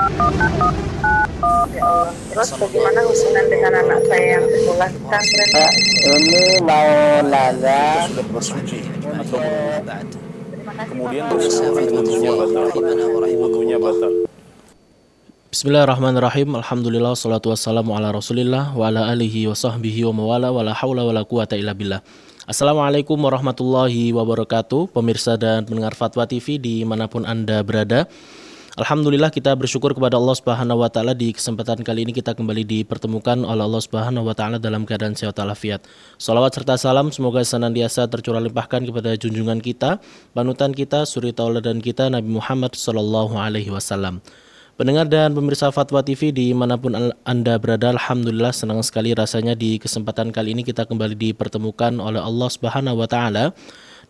Ya Allah. Terus bagaimana hubungan dengan anak saya yang sekolah di pesantren? Ini mau nanya sudah bersuci atau Terima kasih kemudian Bapak. wudunya batal. Bismillahirrahmanirrahim. Alhamdulillah wassalatu wassalamu ala Rasulillah wa ala alihi wa sahbihi wa mawala wa la haula wa la quwata illa billah. Assalamualaikum warahmatullahi wabarakatuh. Pemirsa dan pendengar Fatwa TV dimanapun Anda berada, alhamdulillah kita bersyukur kepada Allah Subhanahu wa taala di kesempatan kali ini kita kembali dipertemukan oleh Allah Subhanahu wa taala dalam keadaan sehat walafiat. Shalawat serta salam semoga senantiasa tercurah limpahkan kepada junjungan kita, panutan kita, suri tauladan kita Nabi Muhammad sallallahu alaihi wasallam. Pendengar dan pemirsa Fatwa TV dimanapun Anda berada, alhamdulillah senang sekali rasanya di kesempatan kali ini kita kembali dipertemukan oleh Allah Subhanahu wa taala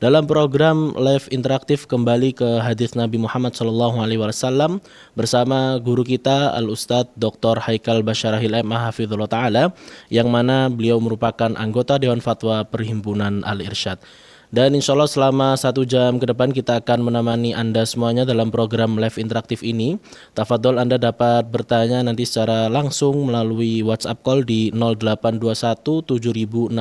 dalam program live interaktif kembali ke hadis Nabi Muhammad SAW bersama guru kita Al-Ustadz Dr. Haikal Basyarahil MA Hafizullah Ta'ala, yang mana beliau merupakan anggota Dewan Fatwa Perhimpunan Al-Irsyad. Dan insya Allah selama 1 jam ke depan kita akan menemani Anda semuanya dalam program live interaktif ini. Tafadhol Anda dapat bertanya nanti secara langsung melalui WhatsApp call di 0821 706087,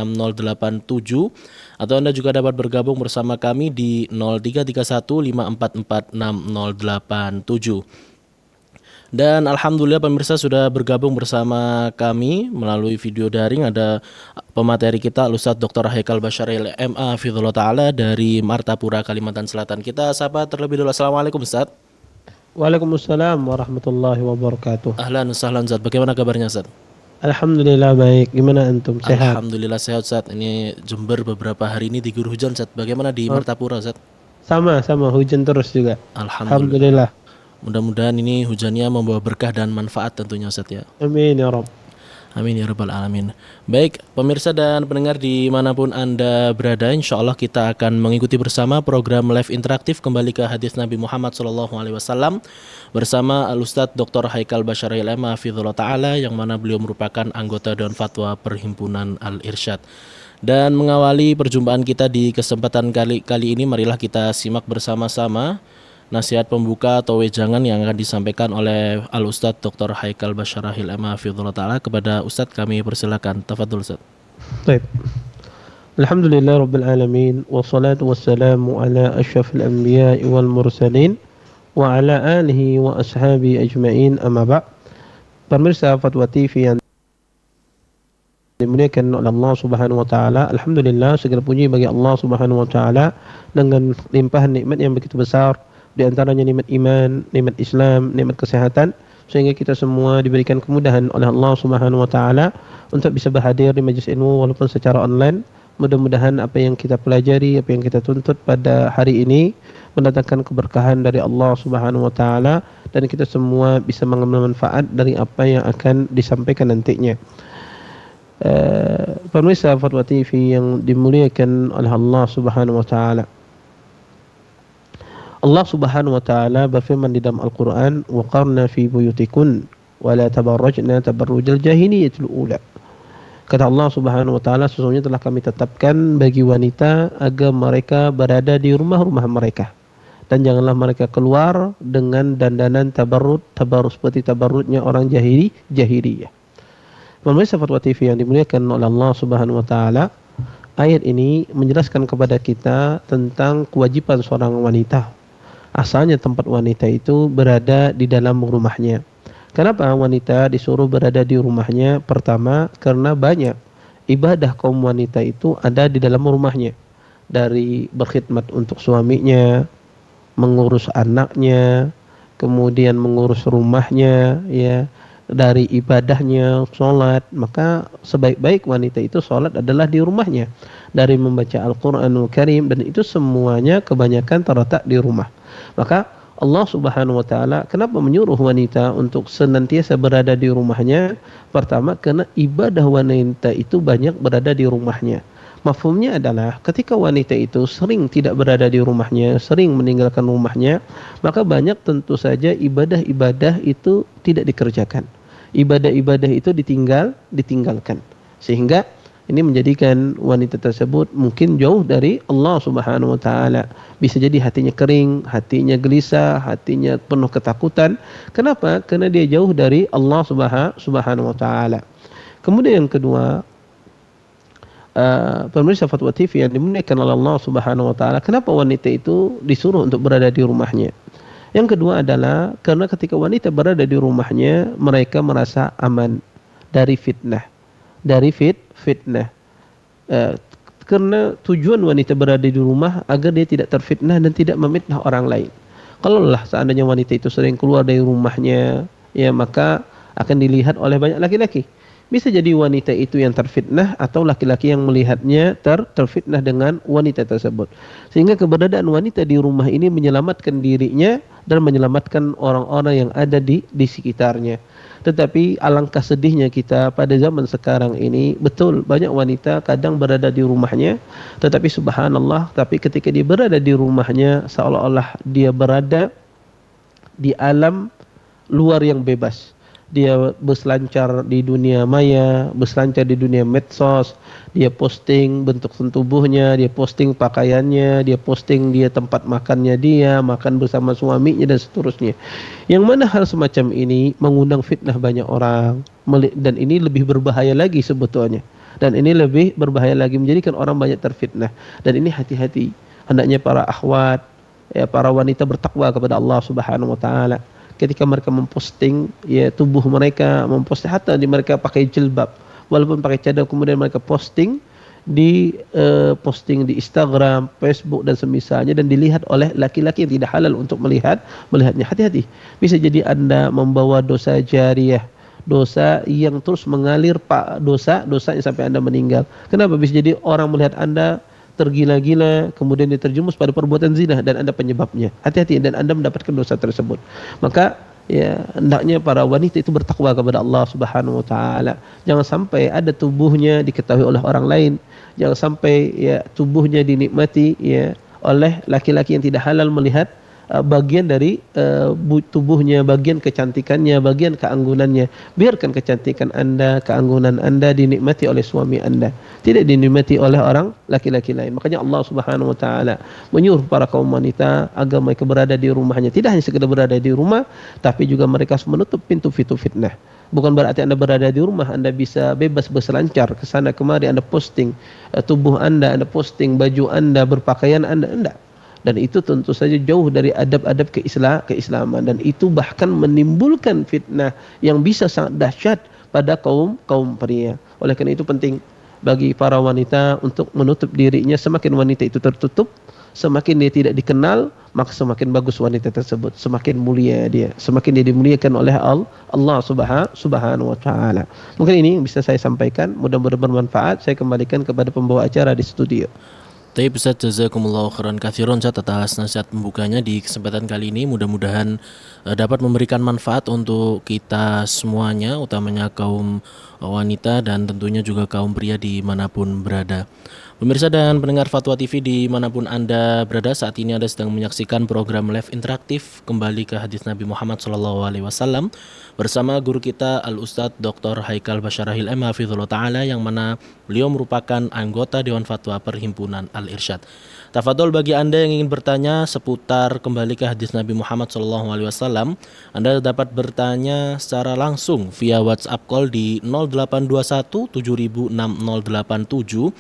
atau Anda juga dapat bergabung bersama kami di 0331 544 6087. Dan alhamdulillah pemirsa sudah bergabung bersama kami melalui video daring. Ada pemateri kita Ustadz Dr. Haikal Basyarahil MA Hafizullah Ta'ala dari Martapura, Kalimantan Selatan. Kita sapa terlebih dulu. Assalamualaikum Ustadz. Waalaikumsalam warahmatullahi wabarakatuh. Ahlan sahlan Ustadz. Bagaimana kabarnya Ustadz? Alhamdulillah baik. Gimana antum? Sehat? Alhamdulillah sehat Ustadz. Ini Jember beberapa hari ini diguyur hujan Ustadz. Bagaimana di Martapura Ustadz? Sama hujan terus juga. Alhamdulillah. Mudah-mudahan ini hujannya membawa berkah dan manfaat tentunya Ustaz ya. Amin ya Rabb. Amin ya Rabbal Alamin. Baik pemirsa dan pendengar dimanapun Anda berada, insya Allah kita akan mengikuti bersama program live interaktif kembali ke hadis Nabi Muhammad SAW bersama Al-Ustadz Dr. Haikal Basyarahil MA Hafizullah Ta'ala, yang mana beliau merupakan anggota Dewan Fatwa Perhimpunan Al-Irsyad. Dan mengawali perjumpaan kita di kesempatan kali ini, marilah kita simak bersama-sama nasihat pembuka atau wejangan yang akan disampaikan oleh Al-Ustadz Dr. Haikal Basyarahil MA Hafizullah Ta'ala. Kepada Ustadz kami persilakan. Tafadhol Ustadz. Baik. Alhamdulillah Rabbil Alamin. Wassalatu wassalamu ala asyrafil anbiya wal mursalin wa ala alihi wa ashabi ajma'in, amma ba'd. Pemirsa Fatwa TV yang dimuliakan oleh Allah Subhanahu wa taala, alhamdulillah segala puji bagi Allah Subhanahu wa taala dengan limpahan nikmat yang begitu besar, di antaranya nikmat iman, nikmat Islam, nikmat kesehatan, sehingga kita semua diberikan kemudahan oleh Allah Subhanahu wa taala untuk bisa berhadir di majlis ilmu walaupun secara online. Mudah-mudahan apa yang kita pelajari, apa yang kita tuntut pada hari ini mendatangkan keberkahan dari Allah Subhanahu wa taala, dan kita semua bisa mengambil manfaat dari apa yang akan disampaikan nantinya. Pemirsa Fatwa TV yang dimuliakan oleh Allah Subhanahu wa taala, Allah Subhanahu wa taala berfirman di dalam Al-Qur'an, "Wa qarna fi buyutikun wa la tabarrajna tabarrujal jahiliyatil ula." Kata Allah Subhanahu wa taala, sesungguhnya telah kami tetapkan bagi wanita agar mereka berada di rumah-rumah mereka, dan janganlah mereka keluar dengan dandanan tabarrud seperti tabarrudnya orang jahiliyah. Pemirsa Fatwa TV yang dimuliakan oleh Allah Subhanahu wa taala, ayat ini menjelaskan kepada kita tentang kewajiban seorang wanita. Asalnya tempat wanita itu berada di dalam rumahnya. Kenapa wanita disuruh berada di rumahnya? Pertama, karena banyak ibadah kaum wanita itu ada di dalam rumahnya. Dari berkhidmat untuk suaminya, mengurus anaknya, kemudian mengurus rumahnya, ya, dari ibadahnya, sholat. Maka sebaik-baik wanita itu sholat adalah di rumahnya, dari membaca Al-Quranul Karim, dan itu semuanya kebanyakan terletak di rumah. Maka Allah Subhanahu wa taala kenapa menyuruh wanita untuk senantiasa berada di rumahnya? Pertama, karena ibadah wanita itu banyak berada di rumahnya. Mafhumnya adalah ketika wanita itu sering tidak berada di rumahnya, sering meninggalkan rumahnya, maka banyak tentu saja ibadah-ibadah itu tidak dikerjakan. Ibadah-ibadah itu ditinggalkan. Sehingga Ini menjadikan wanita tersebut mungkin jauh dari Allah Subhanahu wa taala. Bisa jadi hatinya kering, hatinya gelisah, hatinya penuh ketakutan. Kenapa? Karena dia jauh dari Allah Subhanahu wa taala. Kemudian yang kedua, pemirsa Fatwa TV yang dimuliakan oleh Allah Subhanahu wa taala, kenapa wanita itu disuruh untuk berada di rumahnya? Yang kedua adalah karena ketika wanita berada di rumahnya, mereka merasa aman dari fitnah. Fitnah. Karena tujuan wanita berada di rumah agar dia tidak terfitnah dan tidak memfitnah orang lain. Kalaulah seandainya wanita itu sering keluar dari rumahnya, ya maka akan dilihat oleh banyak laki-laki. Bisa jadi wanita itu yang terfitnah atau laki-laki yang melihatnya terfitnah dengan wanita tersebut. Sehingga keberadaan wanita di rumah ini menyelamatkan dirinya dan menyelamatkan orang-orang yang ada di sekitarnya. Tetapi alangkah sedihnya kita pada zaman sekarang ini, betul banyak wanita kadang berada di rumahnya, tetapi subhanallah, tapi ketika dia berada di rumahnya seolah-olah dia berada di alam luar yang bebas. Dia berselancar di dunia maya, berselancar di dunia medsos, dia posting bentuk tubuhnya, dia posting pakaiannya, dia posting dia tempat makannya, dia makan bersama suaminya dan seterusnya. Yang mana hal semacam ini mengundang fitnah banyak orang, dan ini lebih berbahaya lagi sebetulnya. Dan ini lebih berbahaya lagi, menjadikan orang banyak terfitnah. Dan ini hati-hati. Hendaknya para akhwat, ya, para wanita bertakwa kepada Allah Subhanahu wa taala. Ketika mereka memposting ya tubuh mereka, memposting hatta di mereka pakai jilbab, walaupun pakai cadar, kemudian mereka posting di Instagram, Facebook dan semisalnya, dan dilihat oleh laki-laki yang tidak halal untuk melihatnya. Hati-hati, bisa jadi Anda membawa dosa jariyah, dosa yang terus mengalir, dosanya sampai Anda meninggal. Kenapa? Bisa jadi orang melihat Anda tergila-gila, kemudian diterjumus pada perbuatan zina dan Anda penyebabnya. Hati-hati, dan Anda mendapatkan dosa tersebut. Maka ya hendaknya para wanita itu bertakwa kepada Allah Subhanahu wa taala. Jangan sampai ada tubuhnya diketahui oleh orang lain. Jangan sampai ya tubuhnya dinikmati ya oleh laki-laki yang tidak halal melihat bagian dari tubuhnya, bagian kecantikannya, bagian keanggunannya. Biarkan kecantikan Anda, keanggunan Anda dinikmati oleh suami Anda, tidak dinikmati oleh orang laki-laki lain. Makanya Allah Subhanahu wa taala menyuruh para kaum wanita agar mereka berada di rumahnya, tidak hanya sekedar berada di rumah, tapi juga mereka harus menutup pintu-pintu fitnah. Bukan berarti Anda berada di rumah Anda bisa bebas berselancar ke sana kemari, Anda posting tubuh Anda posting baju Anda, berpakaian Anda, enggak. Dan itu tentu saja jauh dari adab-adab keislaman, dan itu bahkan menimbulkan fitnah yang bisa sangat dahsyat pada kaum pria. Oleh karena itu penting bagi para wanita untuk menutup dirinya. Semakin wanita itu tertutup, semakin dia tidak dikenal, maka semakin bagus wanita tersebut, semakin mulia dia, semakin dia dimuliakan oleh Allah Subhanahu wa taala. Mungkin ini yang bisa saya sampaikan, mudah-mudahan bermanfaat. Saya kembalikan kepada pembawa acara di studio. Baik Ustaz, jazakumullahu khairan katsiran Ustaz atas nasihat pembukanya di kesempatan kali ini. Mudah-mudahan dapat memberikan manfaat untuk kita semuanya, utamanya kaum wanita dan tentunya juga kaum pria dimanapun berada. Pemirsa dan pendengar Fatwa TV dimanapun Anda berada, saat ini Anda sedang menyaksikan program live interaktif Kembali ke Hadis Nabi Muhammad SAW bersama guru kita Al-Ustadz Dr. Haikal Basyarahil M. Hafizullah Ta'ala, yang mana beliau merupakan anggota Dewan Fatwa Perhimpunan Al-Irsyad. Tafadhol bagi Anda yang ingin bertanya seputar Kembali ke Hadis Nabi Muhammad SAW, Anda dapat bertanya secara langsung via WhatsApp call di 0821 706087,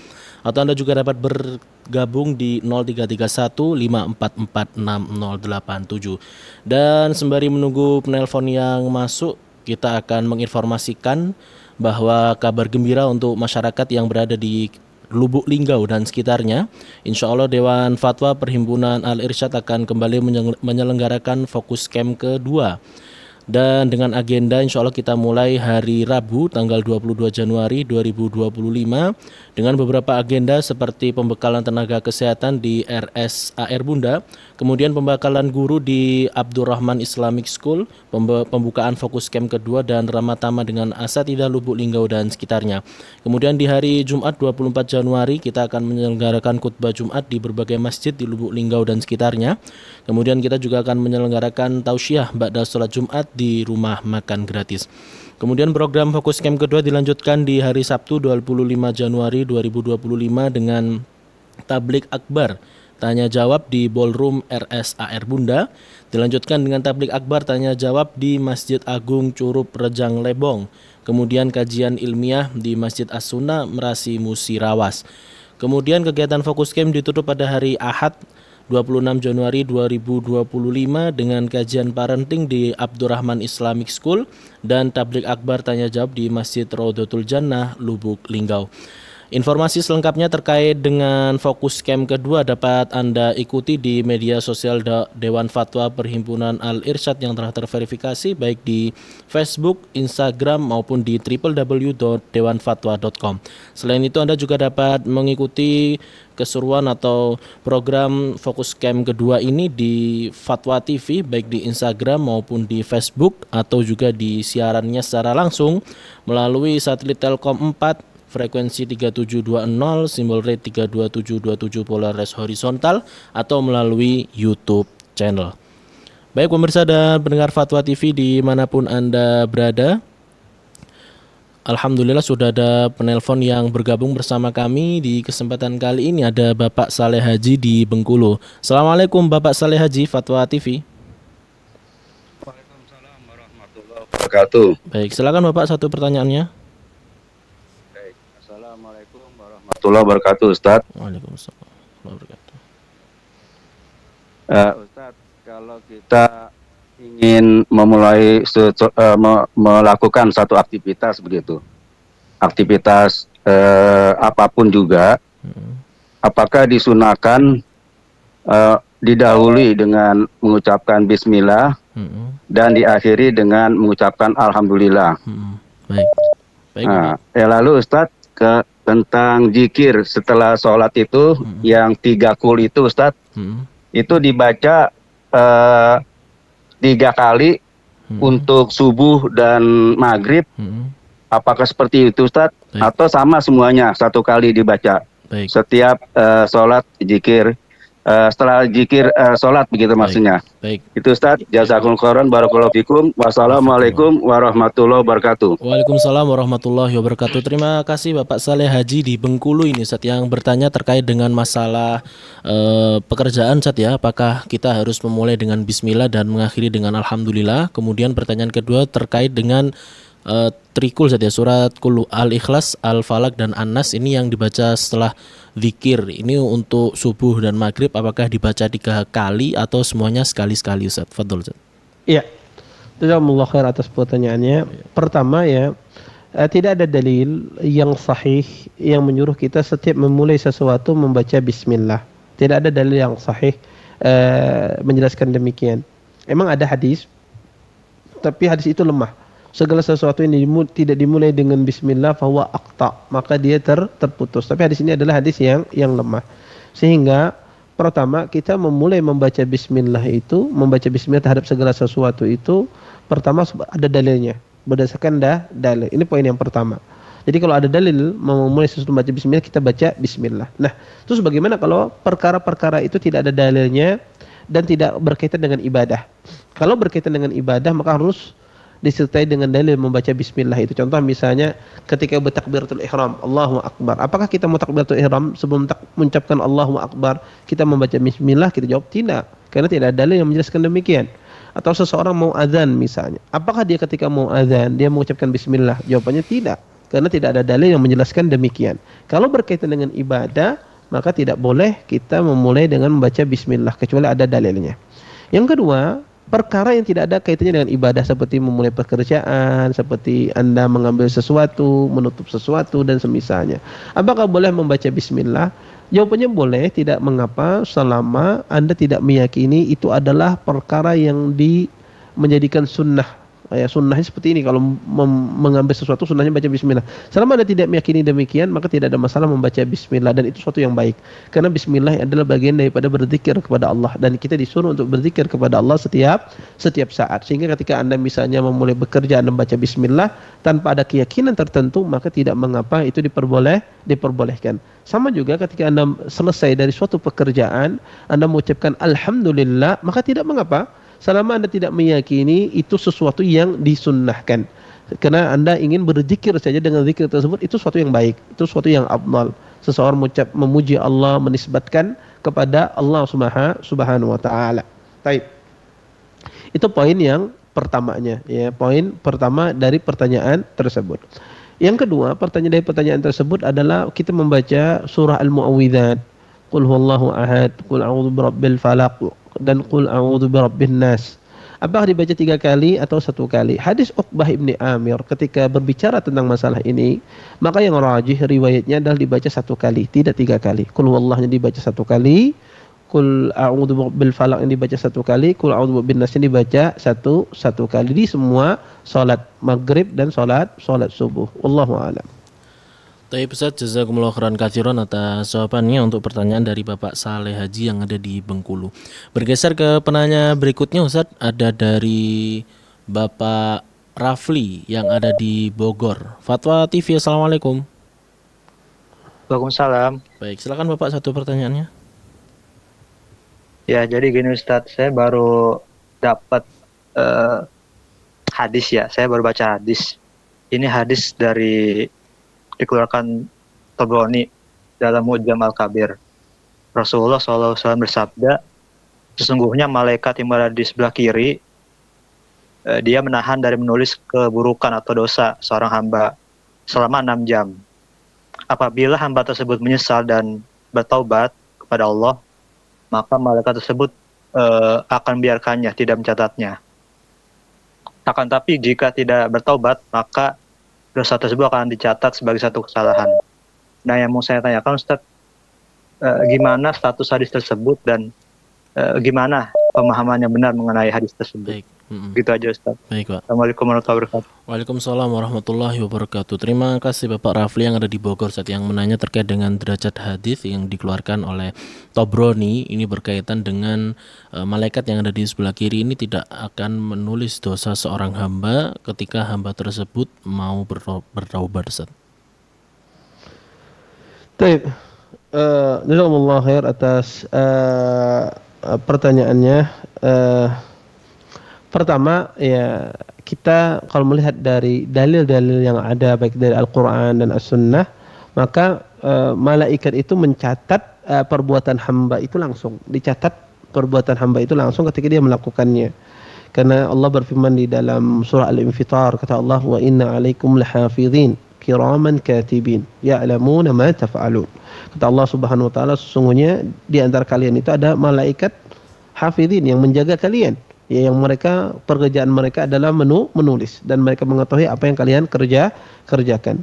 atau Anda juga dapat bergabung di 0331 544 6087. Dan sembari menunggu penelpon yang masuk, kita akan menginformasikan bahwa kabar gembira untuk masyarakat yang berada di Lubuk Linggau dan sekitarnya. Insya Allah Dewan Fatwa Perhimpunan Al-Irsyad akan kembali menyelenggarakan fokus camp kedua. Dan dengan agenda insya Allah kita mulai hari Rabu tanggal 22 Januari 2025 dengan beberapa agenda seperti pembekalan tenaga kesehatan di RSAR Bunda, kemudian pembekalan guru di Abdurrahman Islamic School, pembukaan fokus camp kedua dan ramatama dengan asatidzah Lubuk Linggau dan sekitarnya. Kemudian di hari Jumat 24 Januari kita akan menyelenggarakan khutbah Jumat di berbagai masjid di Lubuk Linggau dan sekitarnya. Kemudian kita juga akan menyelenggarakan tausiah ba'da sholat Jumat di rumah makan gratis. Kemudian program Fokus Camp kedua dilanjutkan di hari Sabtu 25 Januari 2025 dengan tablik akbar tanya jawab di Ballroom RSAR Bunda. Dilanjutkan dengan tablik akbar tanya jawab di Masjid Agung Curup Rejang Lebong. Kemudian kajian ilmiah di Masjid As-Sunnah Merasi Musirawas. Kemudian kegiatan Fokus Camp ditutup pada hari Ahad 26 Januari 2025 dengan kajian parenting di Abdurrahman Islamic School dan tablik akbar tanya jawab di Masjid Raudhatul Jannah Lubuk Linggau. Informasi selengkapnya terkait dengan Fokus Camp kedua dapat Anda ikuti di media sosial Dewan Fatwa Perhimpunan Al-Irsyad yang telah terverifikasi baik di Facebook, Instagram maupun di www.dewanfatwa.com. Selain itu Anda juga dapat mengikuti keseruan atau program Fokus Camp kedua ini di Fatwa TV baik di Instagram maupun di Facebook atau juga di siarannya secara langsung melalui satelit Telkom 4 frekuensi 3720, simbol rate 32727 polaris horizontal atau melalui YouTube channel. Baik pemirsa dan pendengar Fatwa TV dimanapun Anda berada, alhamdulillah sudah ada penelpon yang bergabung bersama kami. Di kesempatan kali ini ada Bapak Saleh Haji di Bengkulu. Assalamualaikum Bapak Saleh Haji, Fatwa TV. Waalaikumsalam warahmatullahi wabarakatuh. Baik, silakan Bapak satu pertanyaannya. Assalamualaikum warahmatullahi wabarakatuh, Ustaz. Waalaikumsalam warahmatullahi wabarakatuh. Ustaz, kalau kita ingin memulai melakukan satu aktivitas begitu, aktivitas apapun juga, apakah disunahkan didahului dengan mengucapkan Bismillah dan diakhiri dengan mengucapkan Alhamdulillah. Baik. Baik. Nah, lalu Ustaz tentang zikir setelah sholat itu yang 3 kul itu Ustaz, itu dibaca 3 kali untuk subuh dan maghrib. Apakah seperti itu Ustaz? Baik. Atau sama semuanya 1 kali dibaca? Baik. Setiap sholat zikir, setelah zikir sholat begitu maksudnya. Baik. Itu Ustaz. Jazakumullah khairan, barakallahu fikum. Wassalamualaikum warahmatullahi wabarakatuh. Waalaikumsalam warahmatullahi wabarakatuh. Terima kasih Bapak Saleh Haji di Bengkulu ini Ustaz yang bertanya terkait dengan masalah pekerjaan Ustaz ya. Apakah kita harus memulai dengan Bismillah dan mengakhiri dengan Alhamdulillah? Kemudian pertanyaan kedua terkait dengan trikul Ustaz ya, surat Qul Al-Ikhlas, Al-Falaq dan An-Nas ini yang dibaca setelah zikir. Ini untuk subuh dan maghrib apakah dibaca 3 kali atau semuanya sekali-sekali Ustaz? Fadhol Ustaz. Iya. Jazakumullah khair atas pertanyaannya. Pertama ya, tidak ada dalil yang sahih yang menyuruh kita setiap memulai sesuatu membaca bismillah. Tidak ada dalil yang sahih menjelaskan demikian. Emang ada hadis, tapi hadis itu lemah. Segala sesuatu yang tidak dimulai dengan bismillah fahuwa aqta, maka dia terputus. Tapi hadis ini adalah hadis yang lemah. Sehingga pertama kita memulai membaca bismillah itu, membaca bismillah terhadap segala sesuatu itu pertama ada dalilnya. Berdasarkan dalil. Ini poin yang pertama. Jadi kalau ada dalil memulai sesuatu membaca bismillah, kita baca bismillah. Nah, terus bagaimana kalau perkara-perkara itu tidak ada dalilnya dan tidak berkaitan dengan ibadah? Kalau berkaitan dengan ibadah maka harus disertai dengan dalil membaca bismillah itu. Contoh misalnya ketika bertakbiratul ihram, Allahu akbar. Apakah kita mau takbiratul ihram sebelum mengucapkan Allahu akbar kita membaca bismillah? Kita jawab tidak, karena tidak ada dalil yang menjelaskan demikian. Atau seseorang mau azan misalnya, apakah dia ketika mau azan dia mengucapkan bismillah? Jawabannya tidak, karena tidak ada dalil yang menjelaskan demikian. Kalau berkaitan dengan ibadah maka tidak boleh kita memulai dengan membaca bismillah kecuali ada dalilnya. Yang kedua, perkara yang tidak ada kaitannya dengan ibadah seperti memulai pekerjaan, seperti Anda mengambil sesuatu, menutup sesuatu dan semisalnya. Apakah boleh membaca bismillah? Jawabannya boleh, tidak mengapa selama Anda tidak meyakini itu adalah perkara yang menjadikan sunnah. Ya, sunnahnya seperti ini, kalau mengambil sesuatu sunnahnya baca bismillah. Selama Anda tidak meyakini demikian, maka tidak ada masalah membaca bismillah, dan itu suatu yang baik. Karena bismillah adalah bagian daripada berzikir kepada Allah, dan kita disuruh untuk berzikir kepada Allah setiap saat. Sehingga ketika Anda misalnya memulai bekerja Anda membaca bismillah tanpa ada keyakinan tertentu, maka tidak mengapa, itu diperbolehkan. Sama juga ketika Anda selesai dari suatu pekerjaan, Anda mengucapkan alhamdulillah, maka tidak mengapa. Selama Anda tidak meyakini itu sesuatu yang disunnahkan. Karena Anda ingin berzikir saja dengan zikir tersebut, itu sesuatu yang baik, itu sesuatu yang abdal. Seseorang memuji Allah, menisbatkan kepada Allah Subhanahu wa taala. Baik. Itu poin yang pertamanya, ya, poin pertama dari pertanyaan tersebut. Yang kedua, pertanyaan dari pertanyaan tersebut adalah kita membaca surah Al-Mu'awwidzat, Qul huwallahu ahad, Qul a'udzu birabbil falaq, dan Qul a'udzu birabbin nas. Apakah dibaca 3 kali atau 1 kali? Hadis Uqbah ibni Amir ketika berbicara tentang masalah ini, maka yang rajih riwayatnya adalah dibaca 1 kali, tidak 3 kali. Qul huwallahnya dibaca 1 kali, Qul a'udzu birabbil falaq yang dibaca 1 kali, Qul a'udzu birabbin nas yang dibaca satu kali di semua salat maghrib dan salat subuh. Wallahu a'lam. Baik Ustaz, jazakumullah khairan katsiran atas jawabannya untuk pertanyaan dari Bapak Saleh Haji yang ada di Bengkulu. Bergeser ke penanya berikutnya Ustaz, ada dari Bapak Rafli yang ada di Bogor. Fatwa TV, Assalamualaikum. Waalaikumsalam. Baik, silakan Bapak, satu pertanyaannya. Ya, jadi gini Ustadz, saya baru dapat hadis ya. Saya baru baca hadis. Ini hadis dikeluarkan Tabrani dalam Mu'jam Al-Kabir. Rasulullah SAW bersabda, sesungguhnya malaikat yang berada di sebelah kiri, dia menahan dari menulis keburukan atau dosa seorang hamba selama 6 jam. Apabila hamba tersebut menyesal dan bertaubat kepada Allah, maka malaikat tersebut akan biarkannya, tidak mencatatnya. Akan tapi jika tidak bertaubat, maka dosa tersebut akan dicatat sebagai satu kesalahan. Nah, yang mau saya tanyakan Ustaz, gimana status hadis tersebut dan gimana pemahaman yang benar mengenai hadis tersebut? Baik. Gitu aja Ustaz. Baik Pak. Assalamualaikum warahmatullahi wabarakatuh. Waalaikumsalam warahmatullahi wabarakatuh. Terima kasih Bapak Rafli yang ada di Bogor saat yang menanya terkait dengan derajat hadis yang dikeluarkan oleh Tabrani. Ini berkaitan dengan malaikat yang ada di sebelah kiri ini tidak akan menulis dosa seorang hamba ketika hamba tersebut mau bertaubat. Baik. Jazakumullah khair atas pertanyaannya. Pertama, ya, kita kalau melihat dari dalil-dalil yang ada baik dari Al-Quran dan As-Sunnah, maka malaikat itu mencatat perbuatan hamba itu langsung, dicatat perbuatan hamba itu langsung ketika dia melakukannya. Karena Allah berfirman di dalam surah Al-Infitar, kata Allah, wa inna alaikum lahafidhin kiraman katibin ya'lamuna ma taf'alun. Kata Allah Subhanahu wa taala, sesungguhnya di antara kalian itu ada malaikat hafidhin yang menjaga kalian, ya, yang mereka pekerjaan mereka adalah menulis dan mereka mengetahui apa yang kalian kerjakan.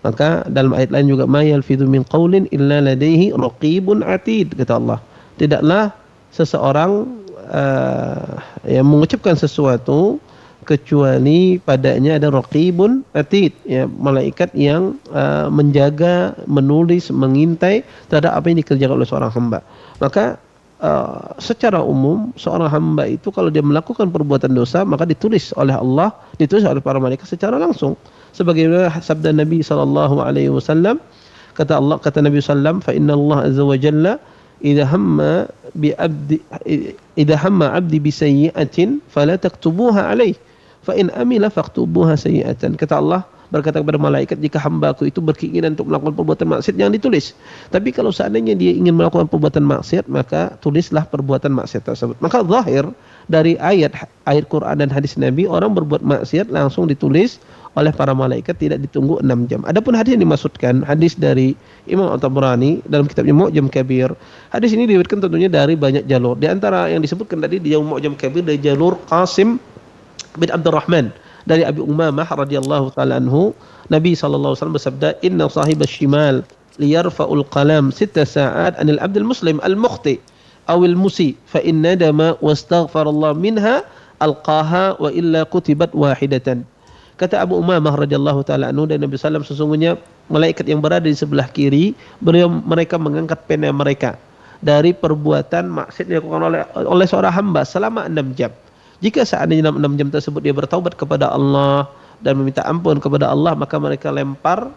Maka dalam ayat lain juga, ma yalfidhu min qaulin illa ladaihi raqibun atid, kata Allah, tidaklah seseorang yang mengucapkan sesuatu kecuali padanya ada raqibun atid, ya, malaikat yang menjaga, menulis, mengintai terhadap apa yang dikerjakan oleh seorang hamba. Maka secara umum seorang hamba itu kalau dia melakukan perbuatan dosa maka ditulis oleh Allah, ditulis oleh para malaikat secara langsung. Sebagaimana sabda Nabi sallallahu alaihi wasallam, kata Nabi sallam, fa inna Allah azza wa jalla idza hamma abdi bi sayyi'atin fala taktubuha alaihi fa in amila faktubuha sayyi'atan. Kata Allah berkata kepada malaikat, jika hambaku itu berkeinginan untuk melakukan perbuatan maksiat jangan ditulis. Tapi kalau seandainya dia ingin melakukan perbuatan maksiat, maka tulislah perbuatan maksiat tersebut. Maka zahir dari ayat Quran dan hadis Nabi, orang berbuat maksiat langsung ditulis oleh para malaikat, tidak ditunggu 6 jam. Adapun hadis yang dimaksudkan, hadis dari Imam At-Tabrani dalam kitabnya Mu'jam Kabir. Hadis ini diriwayatkan tentunya dari banyak jalur. Di antara yang disebutkan tadi di Mu'jam Kabir dari jalur Qasim bin Abdurrahman dari Abi Umamah radhiyallahu taala anhu, Nabi sallallahu alaihi wasallam bersabda, inna sahibasy shimal liyarfa'ul qalam 6 sa'at anil abdil muslim al-mukhti awil musi fa in nadama wastaghfarallahu minha alqaha wa illa kutibat wahidatan. Kata Abu Umamah radhiyallahu taala anhu dari Nabi sallallahu alaihi wasallam, sesungguhnya malaikat yang berada di sebelah kiri, mereka mengangkat pena mereka dari perbuatan maksiat yang dilakukan oleh seorang hamba selama 6 jam. Jika seandainya dalam 6 jam tersebut dia bertaubat kepada Allah dan meminta ampun kepada Allah, maka mereka lempar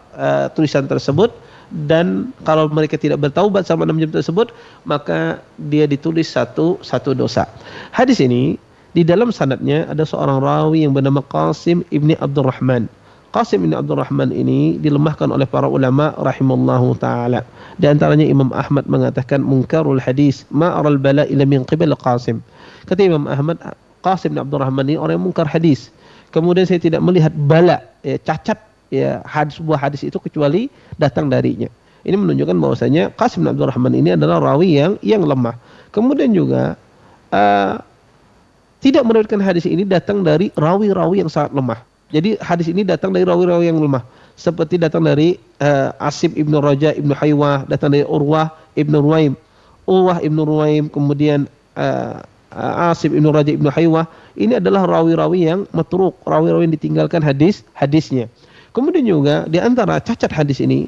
tulisan tersebut, dan kalau mereka tidak bertaubat selama 6 jam tersebut, maka dia ditulis satu dosa. Hadis ini Di dalam sanadnya ada seorang rawi yang bernama Qasim ibni Abdurrahman. Qasim ibni Abdurrahman ini dilemahkan oleh para ulama rahimallahu taala. Di antaranya Imam Ahmad mengatakan munkarul hadis ma aral bala ila min qibal Qasim. Kata Imam Ahmad, Qasim bin Abdurrahman ini orang yang mungkar hadis. Kemudian saya tidak melihat bala, cacat sebuah hadis itu kecuali datang darinya. Ini menunjukkan bahwasanya Qasim bin Abdurrahman ini adalah rawi yang lemah. Kemudian juga tidak meriwayatkan hadis ini datang dari rawi-rawi yang sangat lemah. Jadi hadis ini datang dari rawi-rawi yang lemah. Seperti datang dari Asim ibnu Raja ibnu Haywah, datang dari Urwah ibnu Ruwaim. Urwah ibnu Ruwaim, kemudian Asim ibnu Raja ibnu Haywah. Ini adalah rawi-rawi yang matruk, rawi-rawi yang ditinggalkan hadisnya. Kemudian juga di antara cacat hadis ini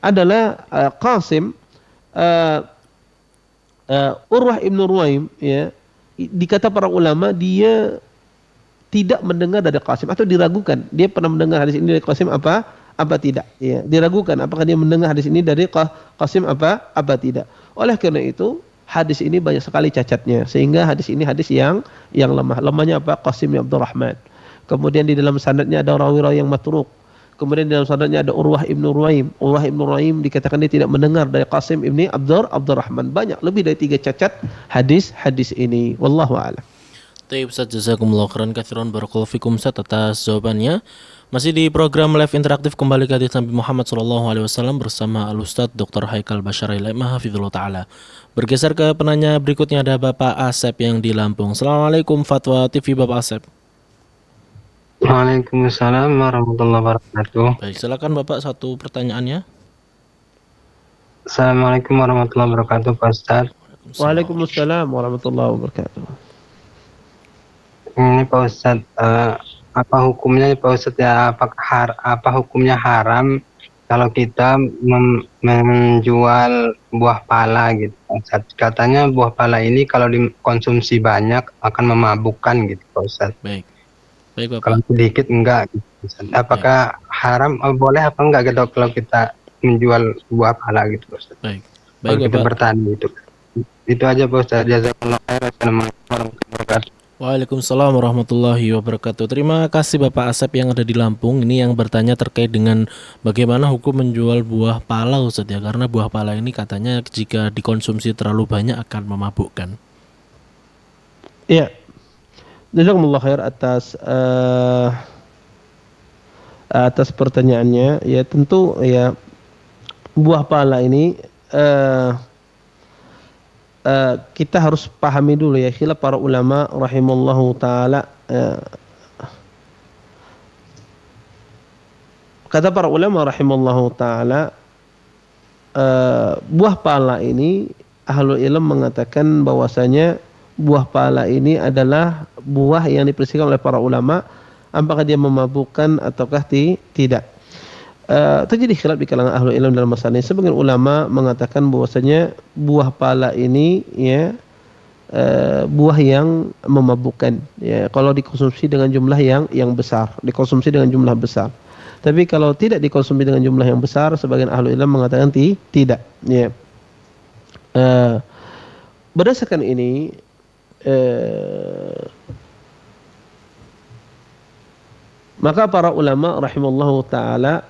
adalah Qasim Urwah ibnu Ruwaim, ya, dikata para ulama dia tidak mendengar dari Qasim atau diragukan dia pernah mendengar hadis ini dari Qasim apa tidak, ya, diragukan apakah dia mendengar hadis ini dari Qasim apa tidak. Oleh karena itu hadis ini banyak sekali cacatnya, sehingga hadis ini hadis yang lemahnya apa? Qasim bin Abdurrahman. Kemudian di dalam sanadnya ada rawi-rawi yang matruk. Kemudian di dalam sanadnya ada Urwah ibnu Ruwaim. Urwah ibnu Ruwaim dikatakan dia tidak mendengar dari Qasim ibni Abdurrahman. Banyak, lebih dari 3 cacat hadis ini. Wallahu a'lam. Baik, Ustaz, jazakumullah khairan katsiran, barakallahu fikum Ustaz atas jawabannya. Masih di program live interaktif kembali ke hadis Nabi Muhammad SAW bersama Al-Ustaz Dr. Haikal Basyari Laimah hafizullah ta'ala. Bergeser ke penanya berikutnya, ada Bapak Asep yang di Lampung. Assalamualaikum Fatwa TV Bapak Asep. Waalaikumsalam warahmatullahi wabarakatuh. Baik, silakan Bapak, satu pertanyaannya. Assalamualaikum warahmatullahi wabarakatuh Pak Ustaz. Waalaikumsalam warahmatullahi wabarakatuh. Ini Pak Ustaz, apa hukumnya Pak Ustaz ya? Apakah apa hukumnya haram kalau kita menjual buah pala gitu Pak Ustaz? Katanya buah pala ini kalau dikonsumsi banyak akan memabukkan gitu Pak Ustaz. Baik Bapak. Kalau sedikit enggak gitu Pak Ustaz. Apakah haram, boleh apa enggak gitu kalau kita menjual buah pala gitu Pak Ustaz? Baik Kalau kita Bapak. bertani itu aja Pak Ustaz. Jazakallahu khairan. Assalamualaikum warahmatullahi wabarakatuh. Waalaikumsalam warahmatullahi wabarakatuh. Terima kasih Bapak Asep yang ada di Lampung. Ini yang bertanya terkait dengan bagaimana hukum menjual buah pala Ustaz ya. Karena buah pala ini katanya jika dikonsumsi terlalu banyak akan memabukkan. Iya. Jazakumullah khair atas pertanyaannya. Ya tentu ya buah pala ini kita harus pahami dulu ya khilaf para ulama rahimallahu taala. Kata para ulama rahimallahu taala, buah pala ini ahlul ilm mengatakan bahwasanya buah pala ini adalah buah yang dipersiapkan oleh para ulama, apakah dia memabukkan ataukah tidak. Terjadi khilaf di kalangan ahlul ilm dalam masalah ini. Sebagian ulama mengatakan bahwasanya buah pala ini ya buah yang memabukkan ya kalau dikonsumsi dengan jumlah yang besar, Tapi kalau tidak dikonsumsi dengan jumlah yang besar, sebagian ahlul ilm mengatakan tidak ya. Berdasarkan ini maka para ulama rahimallahu taala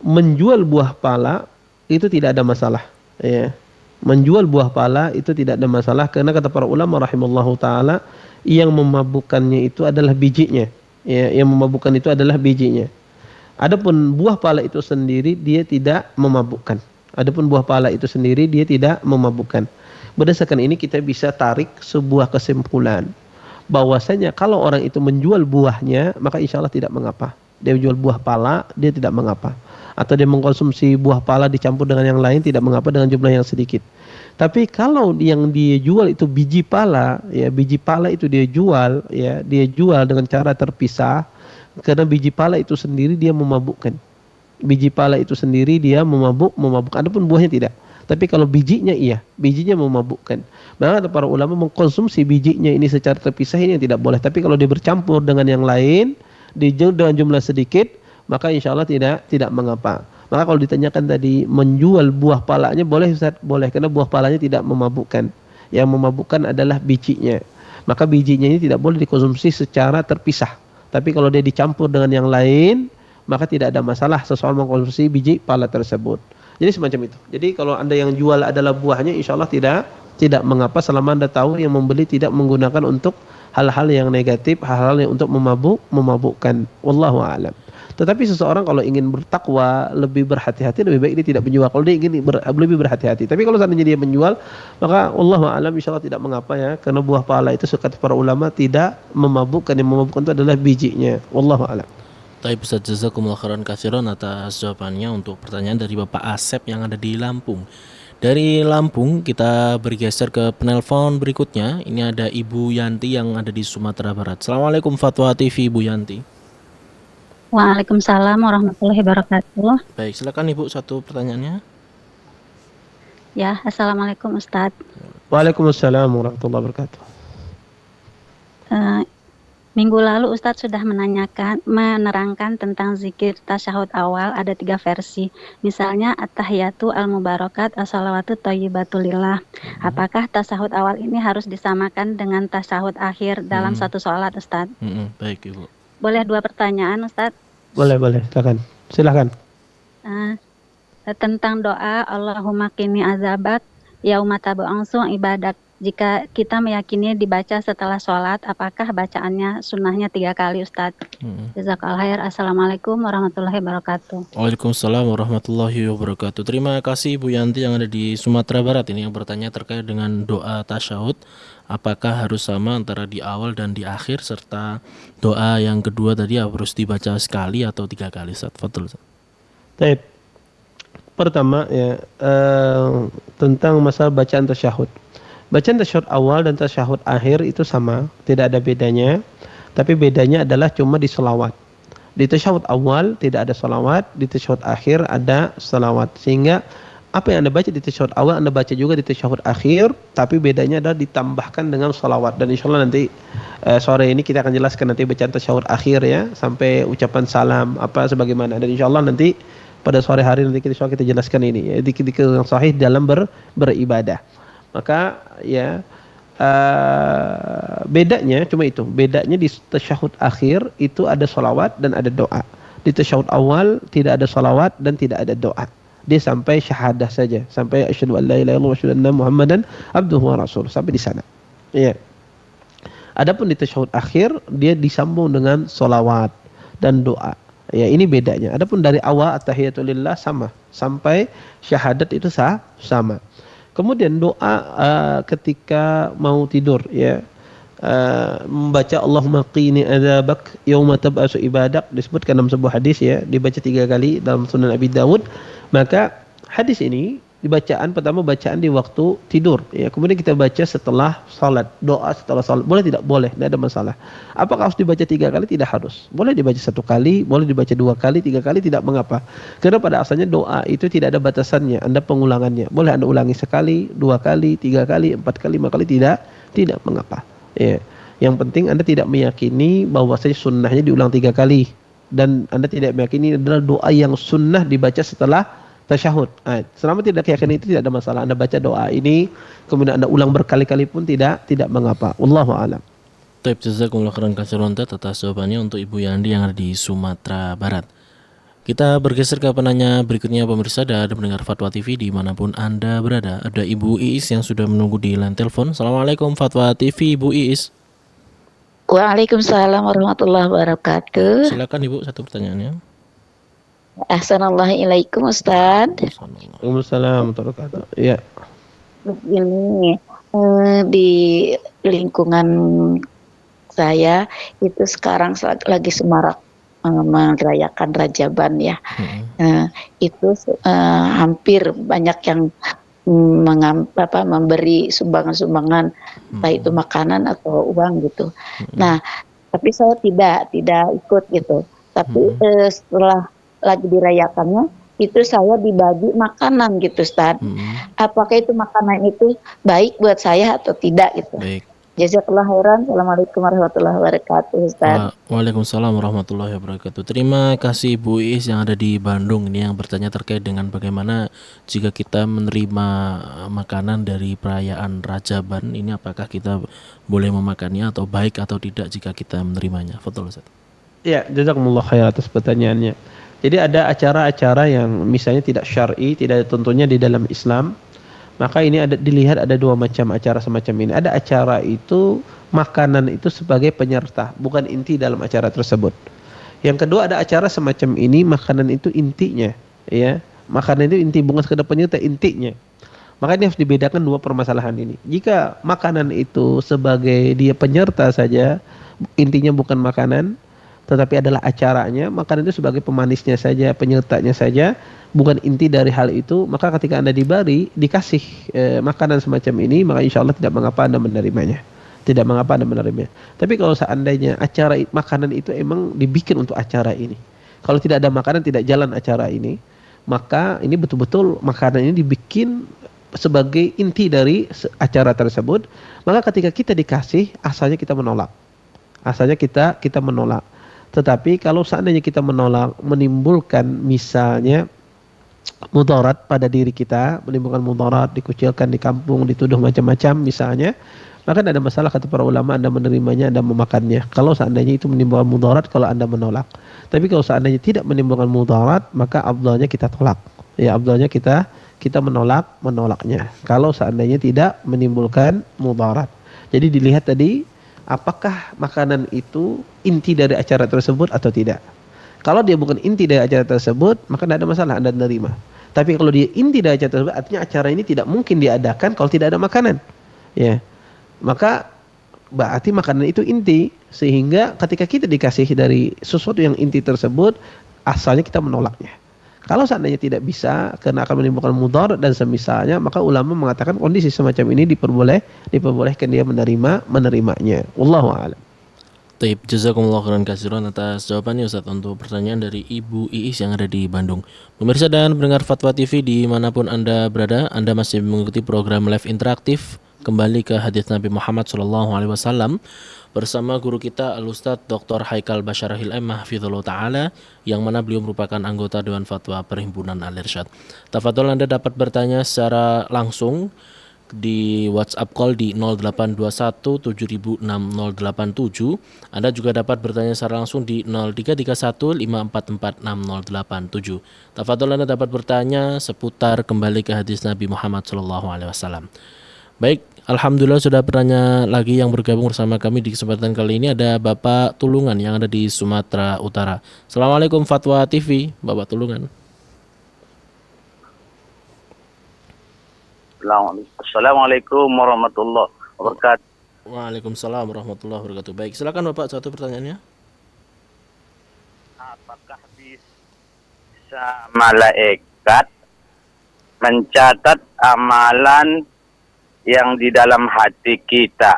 menjual buah pala itu tidak ada masalah ya. Menjual buah pala itu tidak ada masalah karena kata para ulama rahimallahu taala yang memabukkannya itu adalah bijinya ya, yang memabukkan itu adalah bijinya. Adapun buah pala itu sendiri dia tidak memabukkan. Berdasarkan ini kita bisa tarik sebuah kesimpulan bahwasanya kalau orang itu menjual buahnya maka insya Allah tidak mengapa. Dia menjual buah pala dia tidak mengapa. Atau dia mengkonsumsi buah pala dicampur dengan yang lain tidak mengapa dengan jumlah yang sedikit. Tapi kalau yang dia jual itu biji pala, ya biji pala itu dia jual dengan cara terpisah karena biji pala itu sendiri dia memabukkan. Adapun buahnya tidak. Tapi kalau bijinya bijinya memabukkan. Maka para ulama mengkonsumsi bijinya ini secara terpisah ini yang tidak boleh. Tapi kalau dia bercampur dengan yang lain dengan jumlah sedikit, maka insya Allah tidak mengapa. Maka kalau ditanyakan tadi menjual buah palanya boleh Ustaz? Boleh, karena buah palanya tidak memabukkan. Yang memabukkan adalah bijinya. maka bijinya ini tidak boleh dikonsumsi secara terpisah. Tapi kalau dia dicampur dengan yang lain, maka tidak ada masalah seseorang mengkonsumsi biji pala tersebut. Jadi semacam itu. Jadi kalau Anda yang jual adalah buahnya, insya Allah tidak mengapa selama Anda tahu yang membeli tidak menggunakan untuk hal-hal yang negatif, hal-hal yang untuk memabukkan. Wallahu a'lam. Tetapi seseorang kalau ingin bertakwa, lebih berhati-hati, lebih baik dia tidak menjual. Kalau dia ingin lebih berhati-hati. Tapi kalau seandainya dia menjual, maka wallahu a'lam insya Allah tidak mengapa ya. Karena buah pala itu kata para ulama tidak memabukkan. Yang memabukkan itu adalah bijinya. Wallahu a'lam. Baik, Ustaz, jazakumullah khairan katsiran atas jawabannya untuk pertanyaan dari Bapak Asep yang ada di Lampung. Dari Lampung kita bergeser ke penelpon berikutnya. Ini ada Ibu Yanti yang ada di Sumatera Barat. Assalamualaikum Fatwa TV, Ibu Yanti. Waalaikumsalam warahmatullahi wabarakatuh. Baik, silakan Ibu, satu pertanyaannya. Ya, Assalamualaikum Ustadz. Waalaikumsalam warahmatullahi wabarakatuh. Minggu lalu Ustadz sudah menerangkan tentang zikir tasyahud awal, ada 3 versi. Misalnya at-tahiyatu al-mubarakat as-salawatu thayyibatulillah. Apakah tasyahud awal ini harus disamakan dengan tasyahud akhir dalam satu sholat, Ustadz? Baik, Ibu. Boleh 2 pertanyaan, Ustadz? Boleh, silakan. Tentang doa Allahumma qini azabak yauma tab'atsu ibadak. Jika kita meyakini dibaca setelah sholat, apakah bacaannya sunnahnya 3 kali, Ustadz? Jazakallahu khair. Assalamualaikum warahmatullahi wabarakatuh. Waalaikumsalam warahmatullahi wabarakatuh. Terima kasih Ibu Yanti yang ada di Sumatera Barat ini yang bertanya terkait dengan doa tasyahud. Apakah harus sama antara di awal dan di akhir, serta doa yang kedua tadi harus dibaca sekali atau 3 kali, Ustaz? Fadhil, Ustaz. Baik. Pertama ya tentang masalah bacaan tasyahud. Bacaan tasyahud awal dan tasyahud akhir itu sama, tidak ada bedanya. Tapi bedanya adalah cuma di selawat. Di tasyahud awal tidak ada selawat, di tasyahud akhir ada selawat. Sehingga apa yang Anda baca di tasyahud awal Anda baca juga di tasyahud akhir, tapi bedanya adalah ditambahkan dengan selawat. Dan insya Allah nanti sore ini kita akan jelaskan nanti bacaan tasyahud akhir ya, sampai ucapan salam apa sebagaimana. Dan insya Allah nanti pada sore hari nanti kita jelaskan ini ya, dikir-dikir yang sahih dalam beribadah. Maka ya bedanya cuma itu. Bedanya di tasyahud akhir itu ada salawat dan ada doa. Di tasyahud awal tidak ada salawat dan tidak ada doa. Dia sampai syahadah saja, sampai asyhadu an la ilaha illallah wa asyhadu anna muhammadan abduhu wa rasuluh, sampai di sana. Ya. Adapun di tasyahud akhir dia disambung dengan salawat dan doa. Ya, ini bedanya. Adapun dari awal at-tahiyatulillah sama sampai syahadat itu sama. Kemudian doa ketika mau tidur ya, membaca Allahumma qini adzabak yauma tab'atsu ibadak disebutkan dalam sebuah hadis ya, dibaca 3 kali dalam Sunan Abi Dawud. Maka hadis ini dibacaan pertama bacaan di waktu tidur ya, kemudian kita baca setelah salat, doa setelah salat. Boleh tidak? Boleh, tidak ada masalah. Apakah harus dibaca 3 kali? Tidak harus. Boleh dibaca 1 kali, boleh dibaca 2 kali, 3 kali, tidak mengapa. Karena pada asalnya doa itu tidak ada batasannya, Anda pengulangannya. Boleh Anda ulangi sekali, 2 kali, 3 kali, 4 kali, 5 kali, tidak mengapa. Ya. Yang penting Anda tidak meyakini bahwasanya sunnahnya diulang 3 kali, dan Anda tidak meyakini adalah doa yang sunnah dibaca setelah tasyahud. Selama tidak keyakinan itu tidak ada masalah. Anda baca doa ini kemudian Anda ulang berkali-kali pun tidak mengapa. Wallahu a'lam. Baik, jazakumullah khairan katsiran atas jawabannya untuk Ibu Yandi yang ada di Sumatera Barat. Kita bergeser ke penanya berikutnya pemirsa dan pendengar Fatwa TV dimanapun Anda berada. Ada Ibu Iis yang sudah menunggu di line telepon. Assalamualaikum Fatwa TV, Ibu Iis. Waalaikumsalam warahmatullahi wabarakatuh. Silakan Ibu, satu pertanyaannya. Assalamualaikum Ustaz. Waalaikumsalam warahmatullahi wabarakatuh. Ya. Begini, di lingkungan saya itu sekarang lagi semarak merayakan Rajaban ya. Itu hampir banyak yang memberi sumbangan-sumbangan, entah itu makanan atau uang gitu. Nah, tapi saya tidak ikut gitu. Tapi setelah lagi dirayakannya itu saya dibagi makanan gitu, Ustaz. Apakah itu makanan itu baik buat saya atau tidak gitu? Baik. Jazakallah khairan. Assalamualaikum warahmatullahi wabarakatuh, Ustaz. Waalaikumsalam warahmatullahi wabarakatuh. Terima kasih Bu Iis yang ada di Bandung ini yang bertanya terkait dengan bagaimana jika kita menerima makanan dari perayaan Rajaban ini, apakah kita boleh memakannya atau baik atau tidak jika kita menerimanya. Fadhol Ustaz. Ya, jazakumullah khair atas pertanyaannya. Jadi ada acara-acara yang misalnya tidak syar'i, tidak tentunya di dalam Islam. Maka ini dilihat ada dua macam acara semacam ini. Ada acara itu makanan itu sebagai penyerta, bukan inti dalam acara tersebut. Yang kedua ada acara semacam ini makanan itu intinya, ya. Makanan itu inti, bukan sekedar penyerta, intinya. Maka ini harus dibedakan dua permasalahan ini. Jika makanan itu sebagai dia penyerta saja, intinya bukan makanan, tetapi adalah acaranya, makanan itu sebagai pemanisnya saja, penyertanya saja, bukan inti dari hal itu, maka ketika Anda dikasih makanan semacam ini, maka insya Allah tidak mengapa Anda menerimanya. Tidak mengapa Anda menerimanya. Tapi kalau seandainya acara makanan itu emang dibikin untuk acara ini, kalau tidak ada makanan tidak jalan acara ini, maka ini betul-betul makanan ini dibikin sebagai inti dari acara tersebut, maka ketika kita dikasih, asalnya kita menolak. Asalnya kita menolak. Tetapi kalau seandainya kita menolak, menimbulkan misalnya mudarat pada diri kita, menimbulkan mudarat, dikucilkan di kampung, dituduh macam-macam misalnya, maka tidak ada masalah kata para ulama Anda menerimanya, Anda memakannya. Kalau seandainya itu menimbulkan mudarat, kalau Anda menolak. Tapi kalau seandainya tidak menimbulkan mudarat, maka afdalnya kita tolak. Ya, afdalnya kita menolaknya. Kalau seandainya tidak menimbulkan mudarat. Jadi dilihat tadi, apakah makanan itu inti dari acara tersebut atau tidak. Kalau dia bukan inti dari acara tersebut, maka tidak ada masalah Anda menerima. Tapi kalau dia inti dari acara tersebut, artinya acara ini tidak mungkin diadakan kalau tidak ada makanan. Ya, maka berarti makanan itu inti. Sehingga ketika kita dikasih dari sesuatu yang inti tersebut, asalnya kita menolaknya. Kalau seandainya tidak bisa karena akan menimbulkan mudarat dan semisalnya, maka ulama mengatakan kondisi semacam ini diperbolehkan dia menerimanya. Wallahu a'lam. Taib, jazakumullah khairan katsiran atas jawabannya Ustaz untuk pertanyaan dari Ibu Iis yang ada di Bandung. Pemirsa dan pendengar Fatwa TV dimanapun Anda berada, Anda masih mengikuti program live interaktif kembali ke hadis Nabi Muhammad SAW bersama guru kita Al-Ustadz Dr. Haikal Basyarahil M. Hafizullah Ta'ala, yang mana beliau merupakan anggota Dewan Fatwa Perhimpunan Al-Irsyad. Tafadhol Anda dapat bertanya secara langsung di WhatsApp call di 0821 706087. Anda juga dapat bertanya secara langsung di 0331 544 6087. Tafadhol Anda dapat bertanya seputar kembali ke hadis Nabi Muhammad SAW. Baik, alhamdulillah sudah bertanya lagi yang bergabung bersama kami di kesempatan kali ini. Ada Bapak Tulungan yang ada di Sumatera Utara. Assalamualaikum Fatwa TV, Bapak Tulungan. Assalamualaikum warahmatullahi wabarakatuh. Waalaikumsalam warahmatullahi wabarakatuh. Baik, silakan Bapak, satu pertanyaannya. Apakah bisa malaikat mencatat amalan yang di dalam hati kita?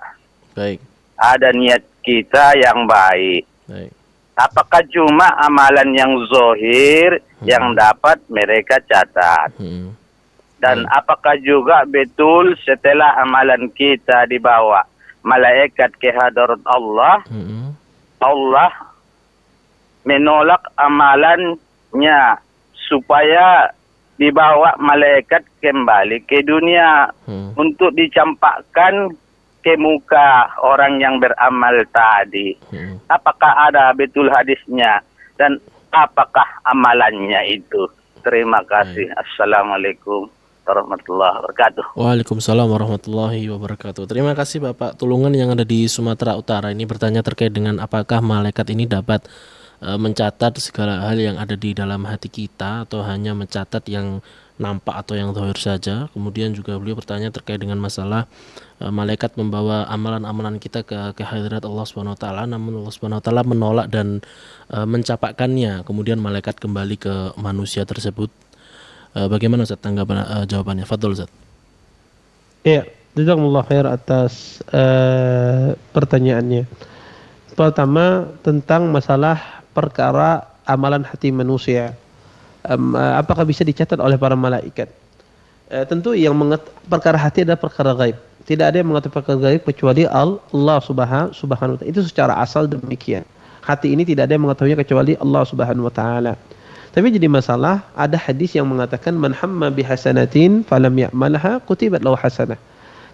Baik. Ada niat kita yang baik. Baik. Apakah cuma amalan yang zohir yang dapat mereka catat? Dan apakah juga betul setelah amalan kita dibawa malaikat ke hadarat Allah, Allah menolak amalannya supaya dibawa malaikat kembali ke dunia untuk dicampakkan ke muka orang yang beramal tadi. Apakah ada betul hadisnya dan apakah amalannya itu? Terima kasih. Assalamualaikum warahmatullahi wabarakatuh. Waalaikumsalam warahmatullahi wabarakatuh. Terima kasih Bapak Tulungan yang ada di Sumatera Utara. Ini bertanya terkait dengan apakah malaikat ini dapat mencatat segala hal yang ada di dalam hati kita atau hanya mencatat yang nampak atau yang zahir saja. Kemudian juga beliau bertanya terkait dengan masalah malaikat membawa amalan-amalan kita ke hadirat Allah Subhanahu wa taala, namun Allah Subhanahu wa taala menolak dan mencapakkannya. Kemudian malaikat kembali ke manusia tersebut. Bagaimana Ustaz tanggapan jawabannya? Fadhol Ustaz. Ya, jazakumullah khair atas pertanyaannya. Pertama tentang masalah perkara amalan hati manusia, apakah bisa dicatat oleh para malaikat? Tentu yang perkara hati adalah perkara gaib, Tidak ada yang mengetahui perkara gaib kecuali Allah Subhanahu wa taala. Itu secara asal demikian. Hati ini tidak ada yang mengetahuinya kecuali Allah Subhanahu wa taala. Tapi jadi masalah, ada hadis yang mengatakan man hamma bihasanatin falam ya'malha kutibat lahu hasanah.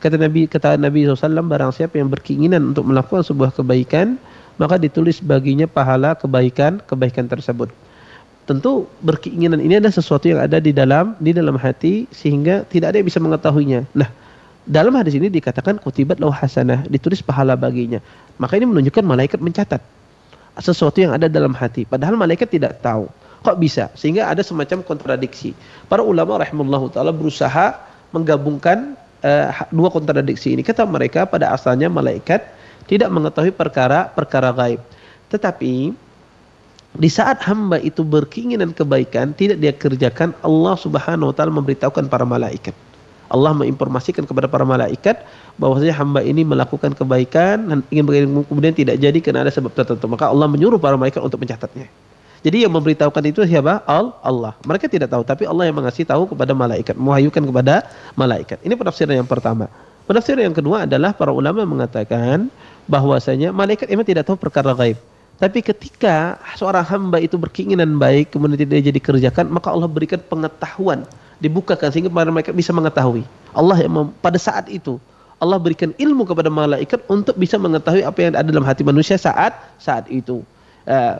Kata Nabi SAW, barang siapa yang berkeinginan untuk melakukan sebuah kebaikan, maka ditulis baginya pahala kebaikan tersebut. Tentu berkeinginan ini adalah sesuatu yang ada di dalam hati, sehingga tidak ada yang bisa mengetahuinya. Nah, dalam hadis ini dikatakan kutibat lahu hasanah, ditulis pahala baginya. Maka ini menunjukkan malaikat mencatat sesuatu yang ada dalam hati, padahal malaikat tidak tahu. Kok bisa? Sehingga ada semacam kontradiksi. Para ulama rahimahullah ta'ala berusaha menggabungkan dua kontradiksi ini. Kata mereka pada asalnya malaikat tidak mengetahui perkara gaib. Tetapi di saat hamba itu berkeinginan kebaikan, tidak dia kerjakan, Allah Subhanahu wa taala memberitahukan para malaikat. Allah menginformasikan kepada para malaikat bahwasanya hamba ini melakukan kebaikan dan ingin berilmu, kemudian tidak jadi karena ada sebab tertentu. Maka Allah menyuruh para malaikat untuk mencatatnya. Jadi yang memberitahukan itu siapa? Allah. Mereka tidak tahu, tapi Allah yang mengasih tahu kepada malaikat, mewahyukan kepada malaikat. Ini penafsiran yang pertama. Penafsiran yang kedua adalah para ulama mengatakan bahwasanya malaikat memang tidak tahu perkara gaib. Tapi ketika seorang hamba itu berkeinginan baik kemudian tidak jadi kerjakan, maka Allah berikan pengetahuan, dibukakan sehingga para malaikat bisa mengetahui. Allah yang pada saat itu Allah berikan ilmu kepada malaikat untuk bisa mengetahui apa yang ada dalam hati manusia saat itu.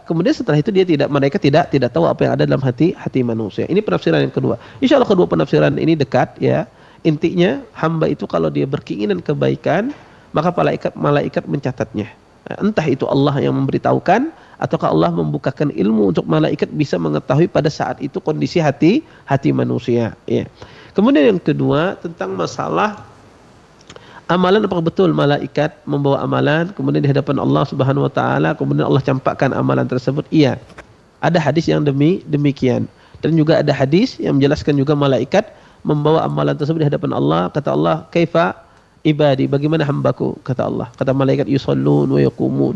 Kemudian setelah itu mereka tidak tahu apa yang ada dalam hati manusia. Ini penafsiran yang kedua. Insya Allah kedua penafsiran ini dekat ya. Intinya hamba itu kalau dia berkeinginan kebaikan, maka malaikat mencatatnya. Entah itu Allah yang memberitahukan ataukah Allah membukakan ilmu untuk malaikat bisa mengetahui pada saat itu kondisi hati manusia. Ya. Kemudian yang kedua tentang masalah amalan, apakah betul malaikat membawa amalan kemudian di hadapan Allah Subhanahu wa taala kemudian Allah campakkan amalan tersebut? Iya. Ada hadis yang demikian. Dan juga ada hadis yang menjelaskan juga malaikat membawa amalan tersebut di hadapan Allah. Kata Allah, "Kaifa ibadi?" Bagaimana hambaku? Kata Allah. Kata malaikat, "Yusallun wa yaqumun."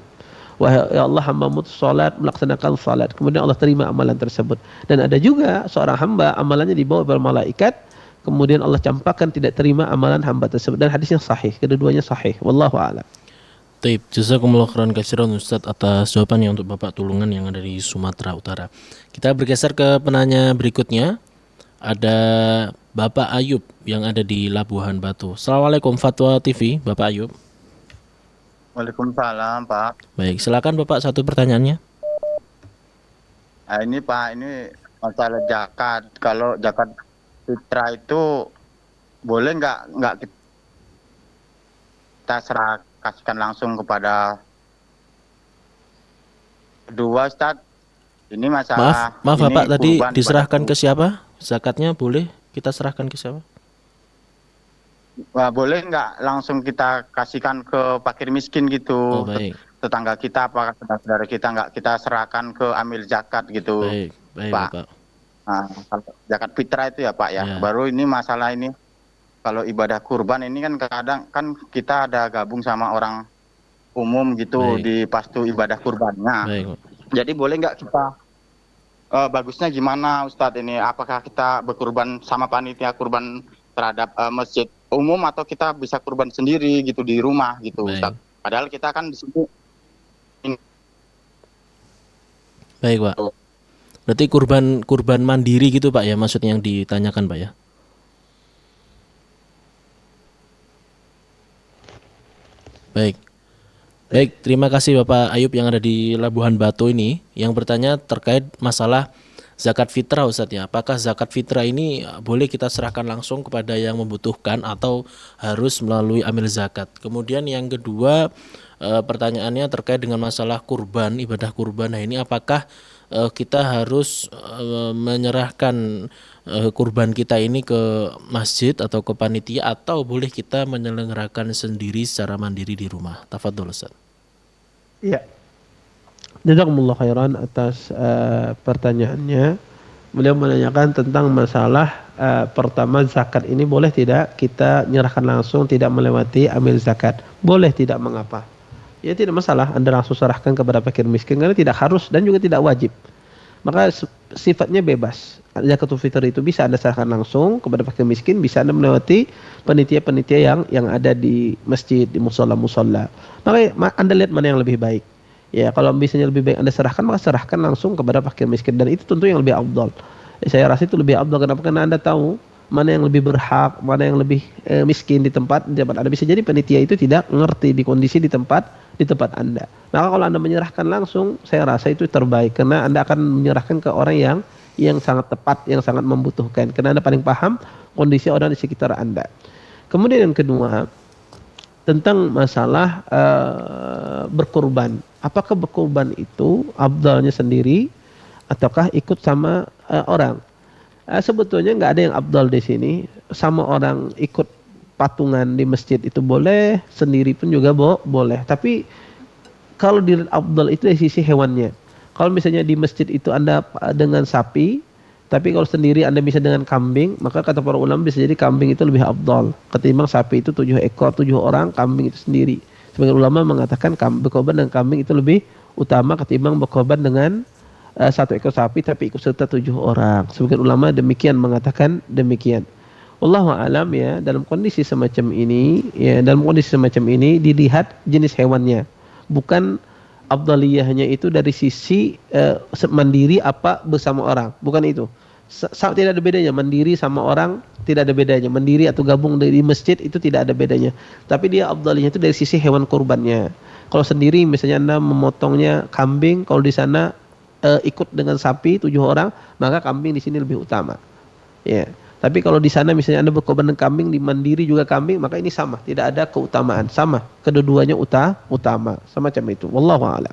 Wahai ya Allah, hambamu salat, melaksanakan salat. Kemudian Allah terima amalan tersebut. Dan ada juga seorang hamba amalannya dibawa oleh malaikat, kemudian Allah campakkan tidak terima amalan hamba tersebut, dan hadisnya sahih, kedua-duanya sahih. Wallahu a'lam. Taib, jazakumullah khairan katsiran Ustaz atas jawabannya untuk Bapak Tulungan yang ada di Sumatera Utara. Kita bergeser ke penanya berikutnya. Ada Bapak Ayub yang ada di Labuhan Batu. Assalamualaikum Fatwa TV, Bapak Ayub. Waalaikumsalam, Pak. Baik, silakan Bapak, satu pertanyaannya. Nah, ini Pak, ini masalah zakat. Kalau zakat fitrah itu boleh nggak kita kasihkan langsung kepada kedua, Ustaz? Ini masalah. Maaf ini Bapak, tadi kurban diserahkan ke siapa? Zakatnya boleh kita serahkan ke siapa? Wah, boleh nggak langsung kita kasihkan ke fakir miskin gitu? Oh, baik. Tetangga kita, apakah saudara kita nggak kita serahkan ke amil zakat gitu? Baik, Pak. Bapak. Nah, kalau zakat fitrah itu ya Pak ya. Baru ini masalah ini, kalau ibadah kurban ini kan kadang kan kita ada gabung sama orang umum gitu di pastu ibadah kurbannya. Jadi boleh nggak kita bagusnya gimana Ustadz ini? Apakah kita berkurban sama panitia kurban terhadap masjid umum atau kita bisa kurban sendiri gitu di rumah gitu Ustadz? Padahal kita kan di sini. Baik Pak. Berarti kurban mandiri gitu Pak ya, maksudnya yang ditanyakan Pak ya? Baik. Baik, terima kasih Bapak Ayub yang ada di Labuhan Batu ini yang bertanya terkait masalah zakat fitrah Ustadz ya. Apakah zakat fitrah ini boleh kita serahkan langsung kepada yang membutuhkan atau harus melalui amil zakat? Kemudian yang kedua pertanyaannya terkait dengan masalah kurban, ibadah kurban. Nah ini apakah kita harus menyerahkan kurban kita ini ke masjid atau ke panitia atau boleh kita menyelenggarakan sendiri secara mandiri di rumah? Tafadhol Ustaz. Iya. Jazakumullah khairan atas pertanyaannya. Beliau menanyakan tentang masalah pertama zakat ini boleh tidak kita nyerahkan langsung tidak melewati amil zakat? Boleh, tidak mengapa. Ya tidak masalah Anda langsung serahkan kepada fakir miskin karena tidak harus dan juga tidak wajib. maka sifatnya bebas. Zakatul fitr itu bisa Anda serahkan langsung kepada fakir miskin, bisa Anda melewati panitia-panitia yang ada di masjid, di musola-musola. Maka Anda lihat mana yang lebih baik. Ya, kalau misalnya lebih baik Anda serahkan, maka serahkan langsung kepada fakir miskin, dan itu tentu yang lebih afdal. Saya rasa itu lebih afdal. Kenapa? Karena Anda tahu mana yang lebih berhak, mana yang lebih miskin di tempat Anda. Bisa jadi panitia itu tidak ngerti di kondisi di tempat Anda. Maka kalau Anda menyerahkan langsung, saya rasa itu terbaik, karena Anda akan menyerahkan ke orang yang sangat tepat, yang sangat membutuhkan, karena Anda paling paham kondisi orang di sekitar Anda. Kemudian yang kedua, tentang masalah berkorban. Apakah berkorban itu afdalnya sendiri ataukah ikut sama orang? Sebetulnya nggak ada yang afdal di sini. Sama orang ikut patungan di masjid itu boleh, sendiri pun juga boleh. Tapi kalau dilihat afdal itu dari sisi hewannya. Kalau misalnya di masjid itu Anda dengan sapi, tapi kalau sendiri Anda bisa dengan kambing, maka kata para ulama bisa jadi kambing itu lebih afdal ketimbang sapi itu 7 ekor, 7 orang, kambing itu sendiri. Sebagian ulama mengatakan berkorban dengan kambing itu lebih utama ketimbang berkorban dengan 1 ekor sapi tapi ikut serta 7 orang. Sebagian ulama demikian mengatakan demikian. Wallahu alam ya, dalam kondisi semacam ini dilihat jenis hewannya. Bukan afdaliyahnya itu dari sisi mandiri apa bersama orang, bukan itu. Tidak ada bedanya mandiri sama orang, tidak ada bedanya mandiri atau gabung di masjid, itu tidak ada bedanya. Tapi dia afdaliyahnya itu dari sisi hewan kurbannya. Kalau sendiri misalnya Anda memotongnya kambing, kalau di sana ikut dengan sapi 7 orang, maka kambing di sini lebih utama. Ya. Tapi kalau di sana misalnya Anda berkorban dengan kambing, di mandiri juga kambing, maka ini sama, tidak ada keutamaan, sama. Kedua-duanya utama, semacam itu. Wallahu a'lam.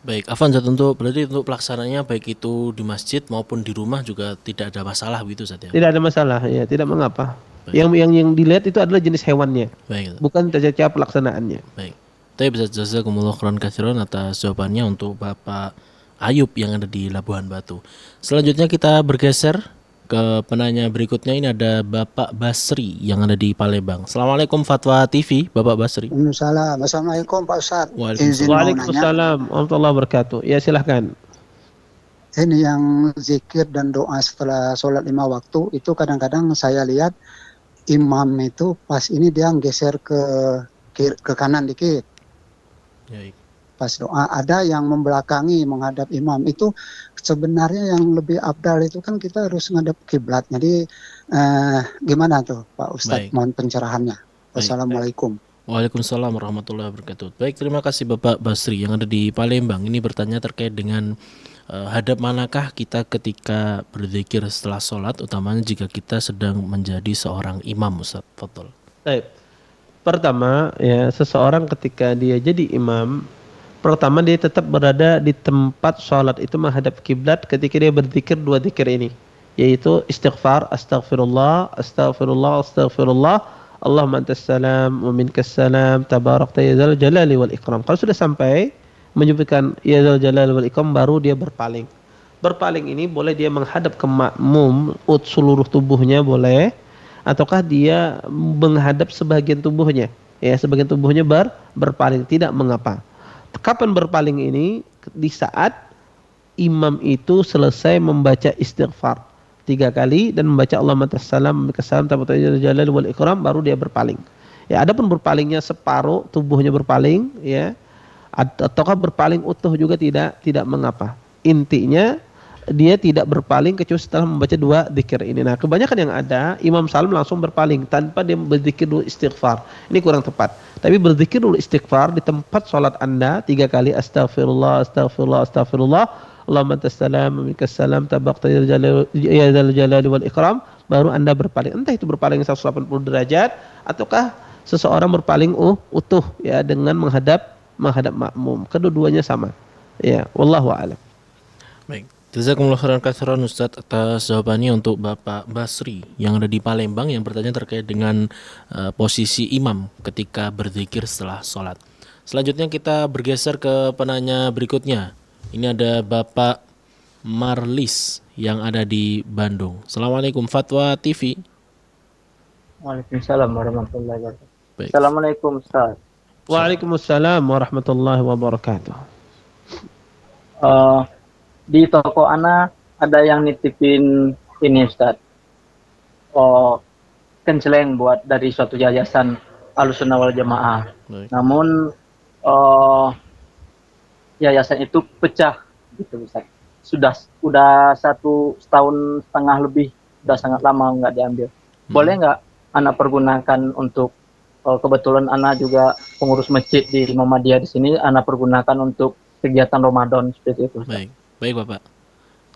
Baik, Afan, berarti untuk pelaksananya baik itu di masjid maupun di rumah juga tidak ada masalah begitu Ustaz ya? Tidak ada masalah, ya, tidak mengapa. Yang dilihat itu adalah jenis hewannya. Baik. Bukan cara pelaksanaannya. Baik. Tapi bisa jazakumullah khairan katsiran atas jawabannya untuk Bapak Ayub yang ada di Labuhan Batu. Selanjutnya kita bergeser ke penanya berikutnya. Ini ada Bapak Basri yang ada di Palembang. Assalamualaikum Fatwa TV, Bapak Basri. Assalamualaikum Pak Ustadz. Waalaikumsalam warahmatullahi wabarakatuh. Ya, silahkan. Ini yang zikir dan doa setelah sholat 5 waktu itu kadang-kadang saya lihat imam itu pas ini dia geser ke kanan dikit. Baik. Pas doa ada yang membelakangi menghadap imam, itu sebenarnya yang lebih afdal itu kan kita harus menghadap kiblat. Jadi gimana tuh Pak Ustadz? Mohon pencerahannya. Wassalamualaikum. Waalaikumsalam warahmatullahi wabarakatuh. Baik, terima kasih Bapak Basri yang ada di Palembang. Ini bertanya terkait dengan hadap manakah kita ketika berzikir setelah sholat, utamanya jika kita sedang menjadi seorang imam, Ustaz. Fadhol. Baik. Pertama ya, seseorang ketika dia jadi imam, pertama dia tetap berada di tempat sholat itu menghadap kiblat ketika dia berzikir 2 zikir ini, yaitu istighfar, astaghfirullah, astaghfirullah, astaghfirullah, Allahumma antas salam wa minkas salam, tabarakta ya dzal jalali wal ikram. Kalau sudah sampai menyebutkan ya dzal jalali wal ikram, baru dia berpaling. Berpaling ini boleh dia menghadap ke makmum seluruh tubuhnya boleh, ataukah dia menghadap sebagian tubuhnya. Ya, sebagian tubuhnya berpaling, tidak mengapa. Kapan berpaling ini? Di saat imam itu selesai membaca istighfar 3 kali dan membaca Allahumma tassalam bikasalam tabarakal jalal wal ikram, baru dia berpaling. Ya, adapun berpalingnya separuh tubuhnya berpaling, ya, ataukah berpaling utuh juga tidak mengapa. Intinya dia tidak berpaling kecuali setelah membaca 2 zikir ini. Nah, kebanyakan yang ada imam salam langsung berpaling tanpa dia berzikir dulu istighfar. Ini kurang tepat. Tapi berzikir dulu istighfar di tempat sholat Anda 3 kali, astaghfirullah, astaghfirullah, astaghfirullah, Allahumma antas salam wa minkas salam, tabarakta ya dzal jalali wal ikram, baru Anda berpaling. Entah itu berpaling 180 derajat ataukah seseorang berpaling utuh, ya, dengan menghadap makmum. Kedua-duanya sama. Ya, wallahu a'lam. Baik. Jazakumullah khairan katsiran Ustaz atas jawabannya untuk Bapak Basri yang ada di Palembang yang bertanya terkait dengan posisi imam ketika berzikir setelah sholat. Selanjutnya kita bergeser ke penanya berikutnya. Ini ada Bapak Marlis yang ada di Bandung. Assalamualaikum Fatwa TV. Waalaikumsalam warahmatullahi wabarakatuh. Baik. Assalamualaikum Ustaz. Waalaikumsalam warahmatullahi wabarakatuh. di toko ana ada yang nitipin ini Ustaz. Oh, kenceleng buat dari suatu yayasan Ahlussunnah wal Jamaah. Namun yayasan itu pecah gitu Ustaz. Udah 1,5 tahun lebih, udah sangat lama nggak diambil. Boleh nggak anak pergunakan untuk kebetulan anak juga pengurus masjid di Muhammadiyah di sini, anak pergunakan untuk kegiatan Ramadan seperti itu Ustaz. Baik Bapak.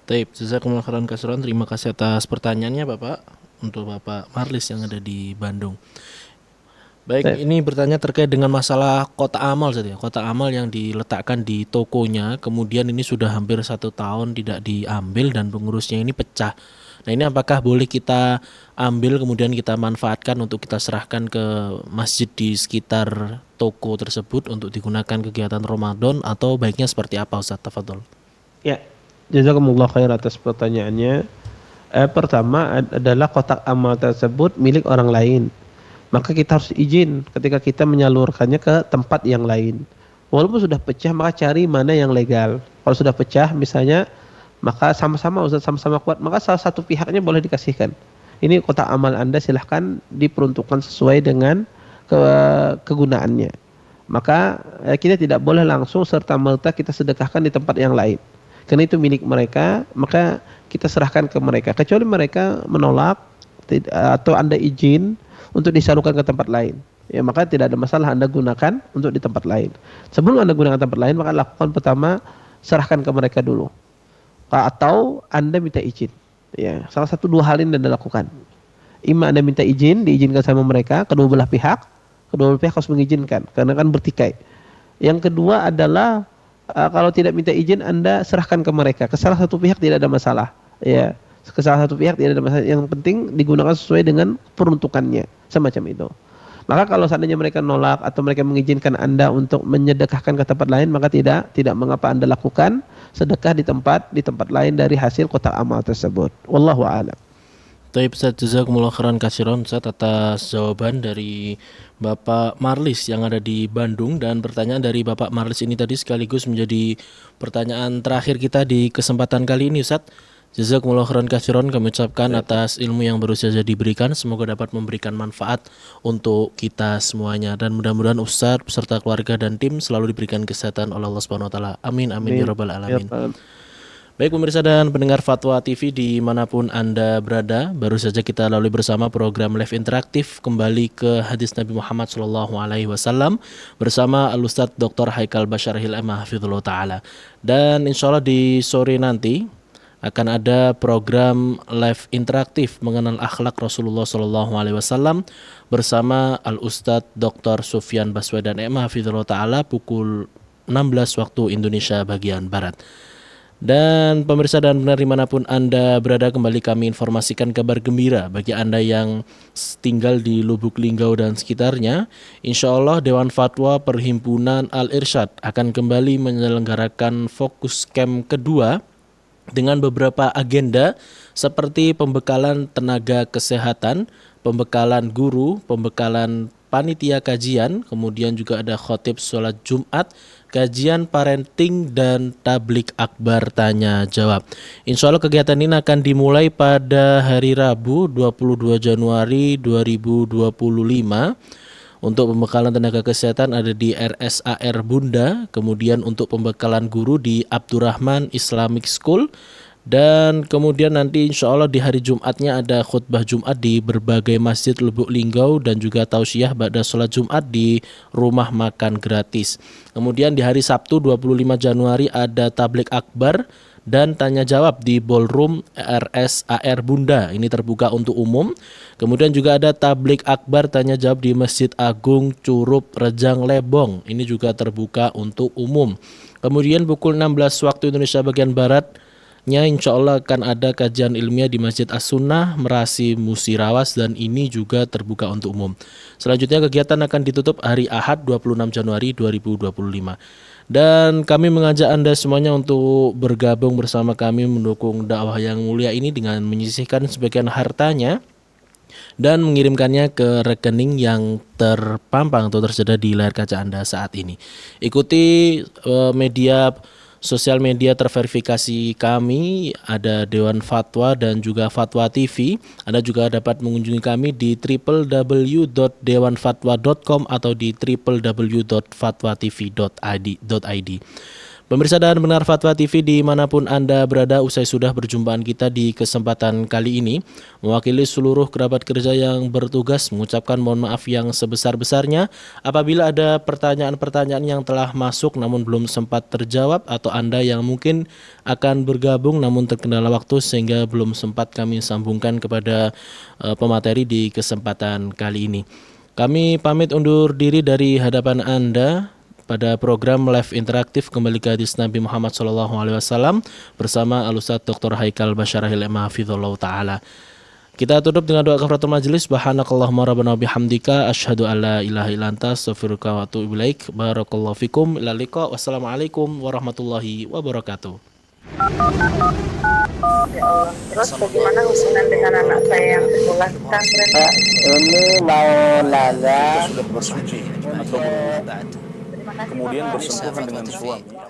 Taib, jazakumullah khairan katsiran. Terima kasih atas pertanyaannya Bapak, untuk Bapak Marlis yang ada di Bandung. Baik, ini bertanya terkait dengan masalah kotak amal saja. Kotak amal yang diletakkan di tokonya, kemudian ini sudah hampir 1 tahun tidak diambil dan pengurusnya ini pecah. Nah, ini apakah boleh kita ambil kemudian kita manfaatkan untuk kita serahkan ke masjid di sekitar toko tersebut untuk digunakan kegiatan Ramadan, atau baiknya seperti apa Ustaz? Tafadhol. Ya, jazakumullah khair atas pertanyaannya. Pertama adalah kotak amal tersebut milik orang lain. Maka kita harus izin ketika kita menyalurkannya ke tempat yang lain. Walaupun sudah pecah, maka cari mana yang legal. Kalau sudah pecah misalnya, maka sama-sama Ustaz, sama-sama kuat, maka salah satu pihaknya boleh dikasihkan. Ini kotak amal Anda, silahkan diperuntukkan sesuai dengan kegunaannya. Maka kita tidak boleh langsung serta-merta kita sedekahkan di tempat yang lain. Karena itu milik mereka, maka kita serahkan ke mereka. Kecuali mereka menolak atau Anda izin untuk disalurkan ke tempat lain, ya maka tidak ada masalah Anda gunakan untuk di tempat lain. Sebelum Anda gunakan tempat lain, maka lakukan pertama serahkan ke mereka dulu. Atau Anda minta izin. Ya, salah satu 2 hal ini Anda lakukan. Ima Anda minta izin, diizinkan sama mereka, kedua belah pihak harus mengizinkan, karena kan bertikai. Yang kedua adalah kalau tidak minta izin, Anda serahkan ke mereka. Ke salah satu pihak tidak ada masalah. Ya, ke salah satu pihak tidak ada masalah. Yang penting digunakan sesuai dengan peruntukannya, semacam itu. Maka kalau seandainya mereka nolak atau mereka mengizinkan Anda untuk menyedekahkan ke tempat lain, maka tidak mengapa Anda lakukan sedekah di tempat lain dari hasil kotak amal tersebut. Wallahu a'lam. Taib, Ustaz, jazakumullah khairan katsiran Ustaz atas jawaban dari Bapak Marlis yang ada di Bandung, dan pertanyaan dari Bapak Marlis ini tadi sekaligus menjadi pertanyaan terakhir kita di kesempatan kali ini Ustaz. Jazakumullah khairan katsiran kami ucapkan atas ilmu yang baru saja diberikan, semoga dapat memberikan manfaat untuk kita semuanya, dan mudah-mudahan Ustaz beserta keluarga dan tim selalu diberikan kesehatan oleh Allah Subhanahu wa taala. Amin amin ya rabbal alamin. Baik pemirsa dan pendengar Fatwa TV dimanapun Anda berada, baru saja kita lalui bersama program live interaktif kembali ke hadis Nabi Muhammad SAW bersama Al-Ustadz Dr. Haikal Bashar Hil'amah hafizullah ta'ala. Dan insya Allah di sore nanti akan ada program live interaktif mengenal akhlak Rasulullah SAW bersama Al-Ustadz Dr. Sufyan Baswedan Emah hafizullah ta'ala pukul 16 waktu Indonesia bagian Barat. Dan pemirsa dan pendengar dimanapun Anda berada, kembali kami informasikan kabar gembira bagi Anda yang tinggal di Lubuk Linggau dan sekitarnya. Insya Allah Dewan Fatwa Perhimpunan Al-Irsyad akan kembali menyelenggarakan fokus camp kedua dengan beberapa agenda seperti pembekalan tenaga kesehatan, pembekalan guru, pembekalan panitia kajian, kemudian juga ada khotib sholat Jumat, kajian parenting, dan tablik akbar tanya jawab. Insya Allah kegiatan ini akan dimulai pada hari Rabu 22 Januari 2025. Untuk pembekalan tenaga kesehatan ada di RSAR Bunda, kemudian untuk pembekalan guru di Abdurrahman Islamic School, dan kemudian nanti insya Allah di hari Jumatnya ada khutbah Jumat di berbagai masjid Lubuk Linggau dan juga tausiah ba'da sholat Jumat di rumah makan gratis. Kemudian di hari Sabtu 25 Januari ada tablik akbar dan tanya jawab di ballroom RSAR Bunda, ini terbuka untuk umum. Kemudian juga ada tablik akbar tanya jawab di Masjid Agung Curup Rejang Lebong, ini juga terbuka untuk umum. Kemudian pukul 16 waktu Indonesia bagian Barat insya Allah akan ada kajian ilmiah di Masjid As-Sunnah Merasi Musirawas, dan ini juga terbuka untuk umum. Selanjutnya kegiatan akan ditutup hari Ahad 26 Januari 2025. Dan kami mengajak Anda semuanya untuk bergabung bersama kami mendukung dakwah yang mulia ini dengan menyisihkan sebagian hartanya dan mengirimkannya ke rekening yang terpampang atau tersedia di layar kaca Anda saat ini. Ikuti media sosial media terverifikasi kami, ada Dewan Fatwa dan juga Fatwa TV. Anda juga dapat mengunjungi kami di www.dewanfatwa.com atau di www.fatwatv.id. Pemirsa dan pendengar Fatwa TV dimanapun Anda berada, usai sudah perjumpaan kita di kesempatan kali ini, mewakili seluruh kerabat kerja yang bertugas mengucapkan mohon maaf yang sebesar-besarnya apabila ada pertanyaan-pertanyaan yang telah masuk namun belum sempat terjawab, atau Anda yang mungkin akan bergabung namun terkendala waktu sehingga belum sempat kami sambungkan kepada pemateri di kesempatan kali ini. Kami pamit undur diri dari hadapan Anda pada program live interaktif kembali ke hadis Nabi Muhammad SAW bersama Al-Ustadz Dr. Haikal Basyarahil Hafizullah Ta'ala. Kita tutup dengan doa kafaratul majelis. Subhanakallahumma rabbana bihamdika asyhadu an la ilaha illa anta astaghfiruka wa atubu ilaik. Barakallahu fikum. Ila liqa. Wassalamualaikum warahmatullahi wabarakatuh. Ya Allah. Terus bagaimana hubungan dengan anak saya yang sekolah pesantren? Ini mau nanya Sudah bersuci atau kemudian bersentuhan dengan suami.